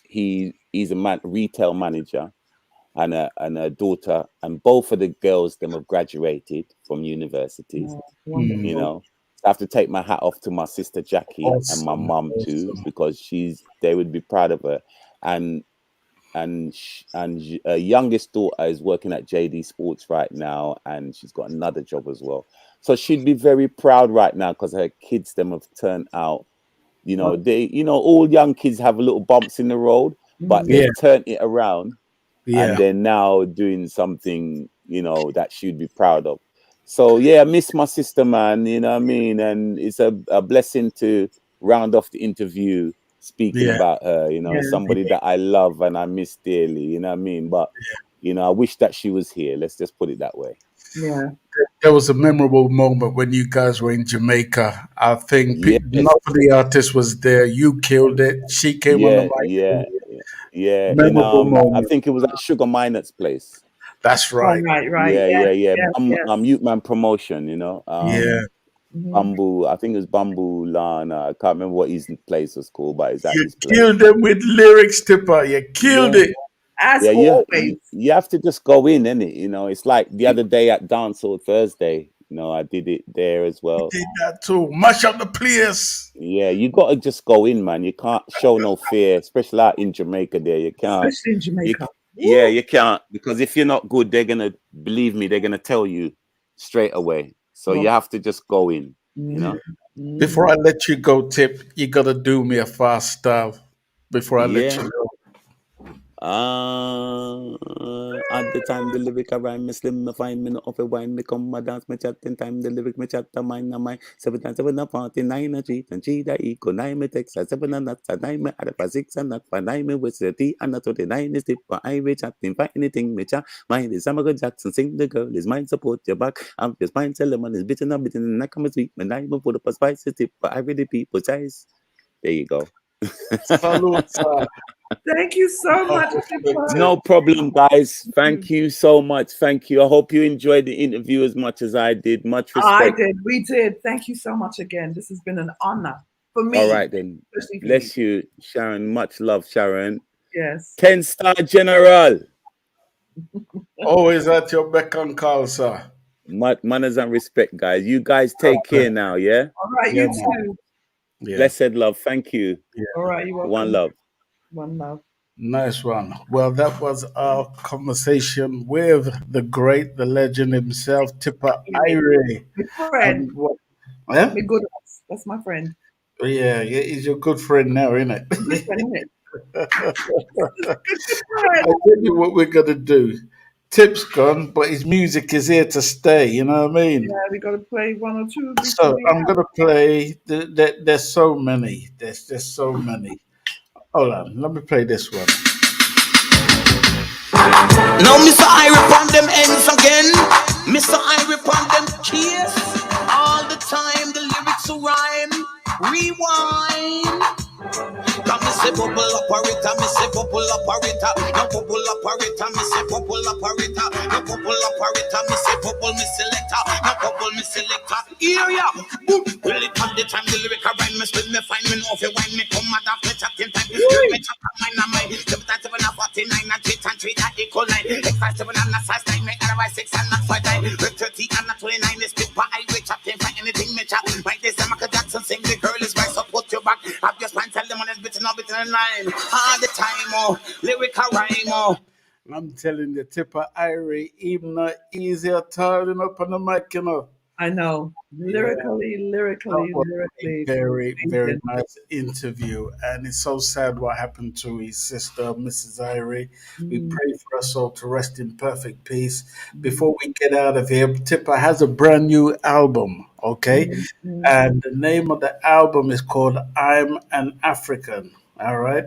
he's a retail manager, and a daughter, and both of the girls them have graduated from universities. no. Mm, you Wonderful. know I have to take my hat off to my sister Jackie and my awesome. mum too, Awesome. because they would be proud of her. And her youngest daughter is working at JD Sports right now, and she's got another job as well. So she'd be very proud right now because her kids them have turned out. All young kids have little bumps in the road, but Mm. Yeah. they've turned it around, and Yeah. they're now doing something, that she'd be proud of. So yeah, I miss my sister, man. You know what I mean? And it's a blessing to round off the interview speaking Yeah. about her. Yeah. Somebody that I love and I miss dearly. You know what I mean? But I wish that she was here. Let's just put it that way. Yeah. There was a memorable moment when you guys were in Jamaica. I think Yes. none of the artists was there. You killed it. She came on the Yeah. mic. Yeah. Yeah. In Memorable I moment. think it was at Sugar Minot's place. That's All right. right. Right. Yeah. Yes. Yeah. Yeah. Yes. Yes. Youth Man Promotion. Mm-hmm. Yeah. Mm-hmm. Bamboo. I think it was Bamboo Lana. I can't remember what his place was called, but it's at You his place. killed them with lyrics, Tipper. You killed Yeah, it. As yeah. always. You have to just go in, innit? It's like the other day at Dancehall Thursday. I did it there as You well. did that too. Mash up the place. Yeah, you got to just go in, man. You can't show no fear, especially out in Jamaica. There, you can't. Especially in You Jamaica. yeah, Woo. you can't, because if you're not good, they're gonna believe me. They're gonna tell you straight away. So you Well, have to just go in. You mm-hmm. know. Before Mm-hmm. I let you go, Tip, you gotta do me a fast style before I let Yeah. you go. At the time the lyric I rhyme, me slim, me fine, me no off a wine, me come, my dance, me chat, in time the lyric, me chat, mine, na mine, 7 times 7 and 49, a cheat, and cheat, I equal 9, me text, 7 and that's a 9, me add up a 6 and not for 9, me with the T, and not 29 is tip, but I reach chat, in fact, anything, me chat, mine is Samaga Jackson, sing the girl, is mine support your back, I'm just mine, tell them, is bitten up, bitten, and I come sweet, me not even put up a spicy tip, but I really people size. There you go. Salute, sir. Thank you so I'll much, put the Tippa. tip. No problem, guys. Thank you so much. Thank you. I hope you enjoyed the interview as much as I did. Much I respect. did. We did. Thank you so much again. This has been an honor for All me, right, then. especially for you. Bless you, Sharon. Much love, Sharon. Yes. 10-star general. Always at your beck and call, sir. Manners and respect, guys. You guys take care now, yeah? All right. Yeah, You man. too. Yeah. Blessed love. Thank you. All right. You're One welcome. love. One love. Nice one. Well, that was our conversation with the great, the legend himself, Tippa Irie. My friend. And what? Yeah, My good. That's my friend. yeah, yeah, he's your good friend now, isn't it? My friend, isn't it? Good I friend. tell you what we're gonna do. Tip's gone, but his music is here to stay. You know what I mean? Yeah, we got to play one or two before So we I'm gonna play. There's so many. There's so many. Hold on. Let me play this one. Now Mr. Irie on them ends again. Mr. Irie on them keys. All the time the lyrics will rhyme. Rewind. Come me say bubble operator, me say bubble operator. No bubble operator, me say bubble operator. No bubble operator, me say bubble me selector. No bubble me selector. Here ya. Boom. Well it come the time the lyric rhyme me spin me find me know if you wine me come mad off me chatting time. Me chat mine and mine. 7 and 49 and 3 and 3 that equal 9. X 7 and 9 make otherwise 6 and not 5 9. 30 and 29 is Tippa Irie chatting for anything me chat. Right this Michael Jackson sing the girl is right so put your back. I've just tell them on this bit and in line. All the time, oh, lyrical rhyme, oh. I'm telling you, Tippa Irie, even easier turning up on the mic, you know. I know. Lyrically. Very, very nice interview. And it's so sad what happened to his sister, Mrs. Irie. We pray for us all to rest in perfect peace. Before we get out of here, Tippa has a brand new album, okay? And the name of the album is called I'm an African, all right?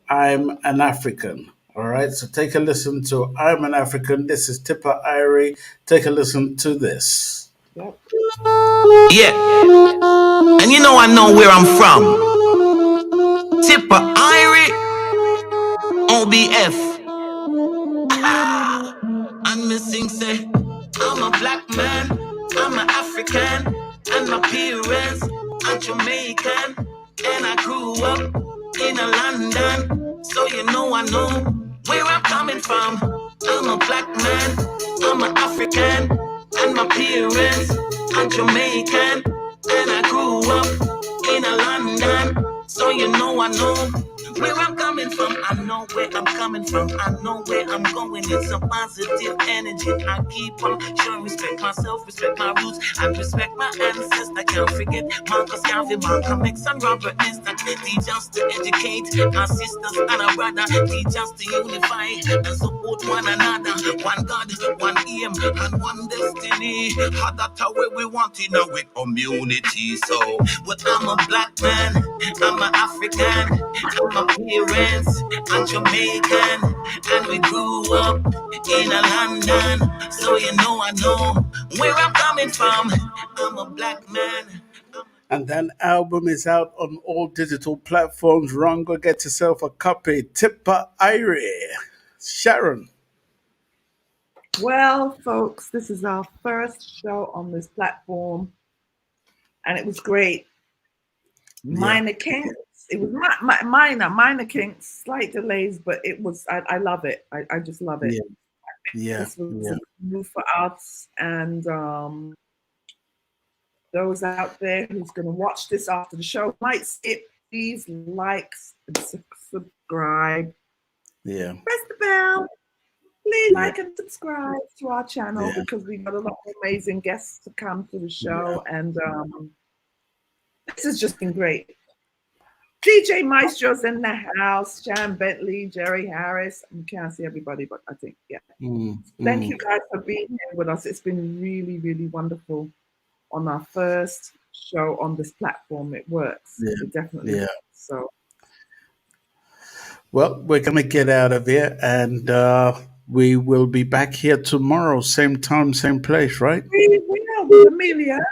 I'm an African. All right, so take a listen to I'm an African. This is Tippa Irie. Take a listen to this. Yep. Yeah. And you know I know where I'm from. Tippa Irie, OBF. I'm missing say, I'm a black man, I'm an African, and my parents are Jamaican, and I grew up in a London, so you know I know where I'm coming from. I'm a black man, I'm an African, and my parents are Jamaican, and I grew up in a London, so you know I know where I'm coming from. I know where I'm coming from. I know where I'm going. It's a positive energy. I keep on showing respect myself, respect my roots, and respect my ancestors. Can't forget Marcus Garvey, Malcolm X, and Robert Nesta. Teach us to educate our sisters and our brother. Teach us to unify and support one another. One God, one aim, and one destiny. How that's how we want in our community. So, but I'm a black man, I'm an African, I'm a parents are Jamaican, and we grew up in a London, so you know I know where I'm coming from. I'm a black man. And that album is out on all digital platforms. Run, go get yourself a copy. Tippa Irie. Sharon. Well, folks, this is our first show on this platform, and it was great. Minor kinks. It was minor kinks, slight delays, but it was. I love it. I just love it. Yeah. This was new for us, and those out there who's going to watch this after the show might skip. Please like and subscribe. Yeah. Press the bell. Please like and subscribe to our channel because we got a lot of amazing guests to come to the show, and this has just been great. DJ Maestro's in the house, Sharon Bentley, Jerry Harris. I can't see everybody, but I think, Thank you guys for being here with us. It's been really, really wonderful on our first show on this platform. It works. It definitely works. So, well, we're going to get out of here, and we will be back here tomorrow, same time, same place, right? We will with Amelia.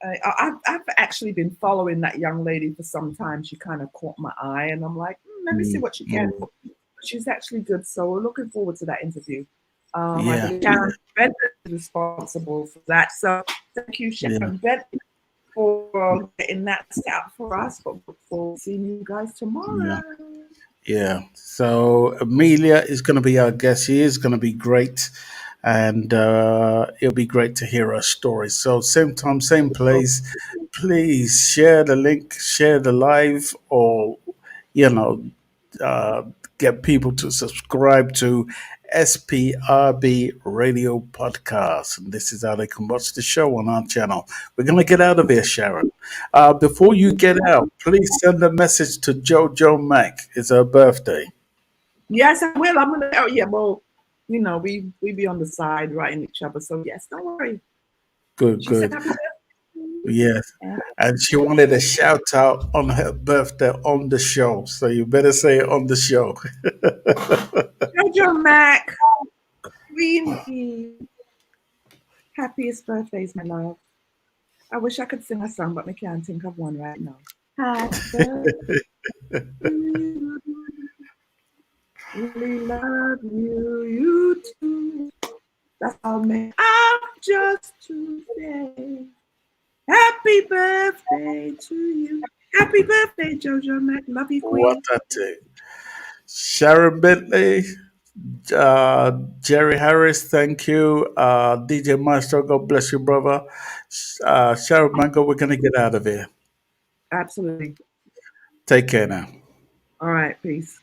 I've actually been following that young lady for some time. She kind of caught my eye, and I'm like, let me see what she can do. She's actually good, so we're looking forward to that interview. Sharon Bentley is responsible for that, so thank you, Sharon Bentley, for getting that set up for us. But look forward to seeing you guys tomorrow. Yeah. So Amelia is going to be our guest. She is going to be great. And it'll be great to hear her story. So same time, same place. Please share the link, share the live, or get people to subscribe to SPRB Radio Podcast. And this is how they can watch the show on our channel. We're going to get out of here, Sharon. Before you get out, please send a message to JoJo Mack. It's her birthday. Yes, I will. I'm going to. Well. We be on the side writing each other. So yes, don't worry. Good. Yes. And she wanted a shout out on her birthday on the show. So you better say it on the show. Jojo Mac, Queen Bee, happiest birthdays, my love. I wish I could sing a song, but I can't think of one right now. Happy birthday to you. Really love you, you too. That's all me. I'm just to say, happy birthday to you. Happy birthday, Jojo Mac. Love you, What Queen. a day. Sharon Bentley, Jerry Harris, thank you. DJ Maestro, God bless you, brother. Sharon Mango, we're going to get out of here. Absolutely. Take care now. All right, peace.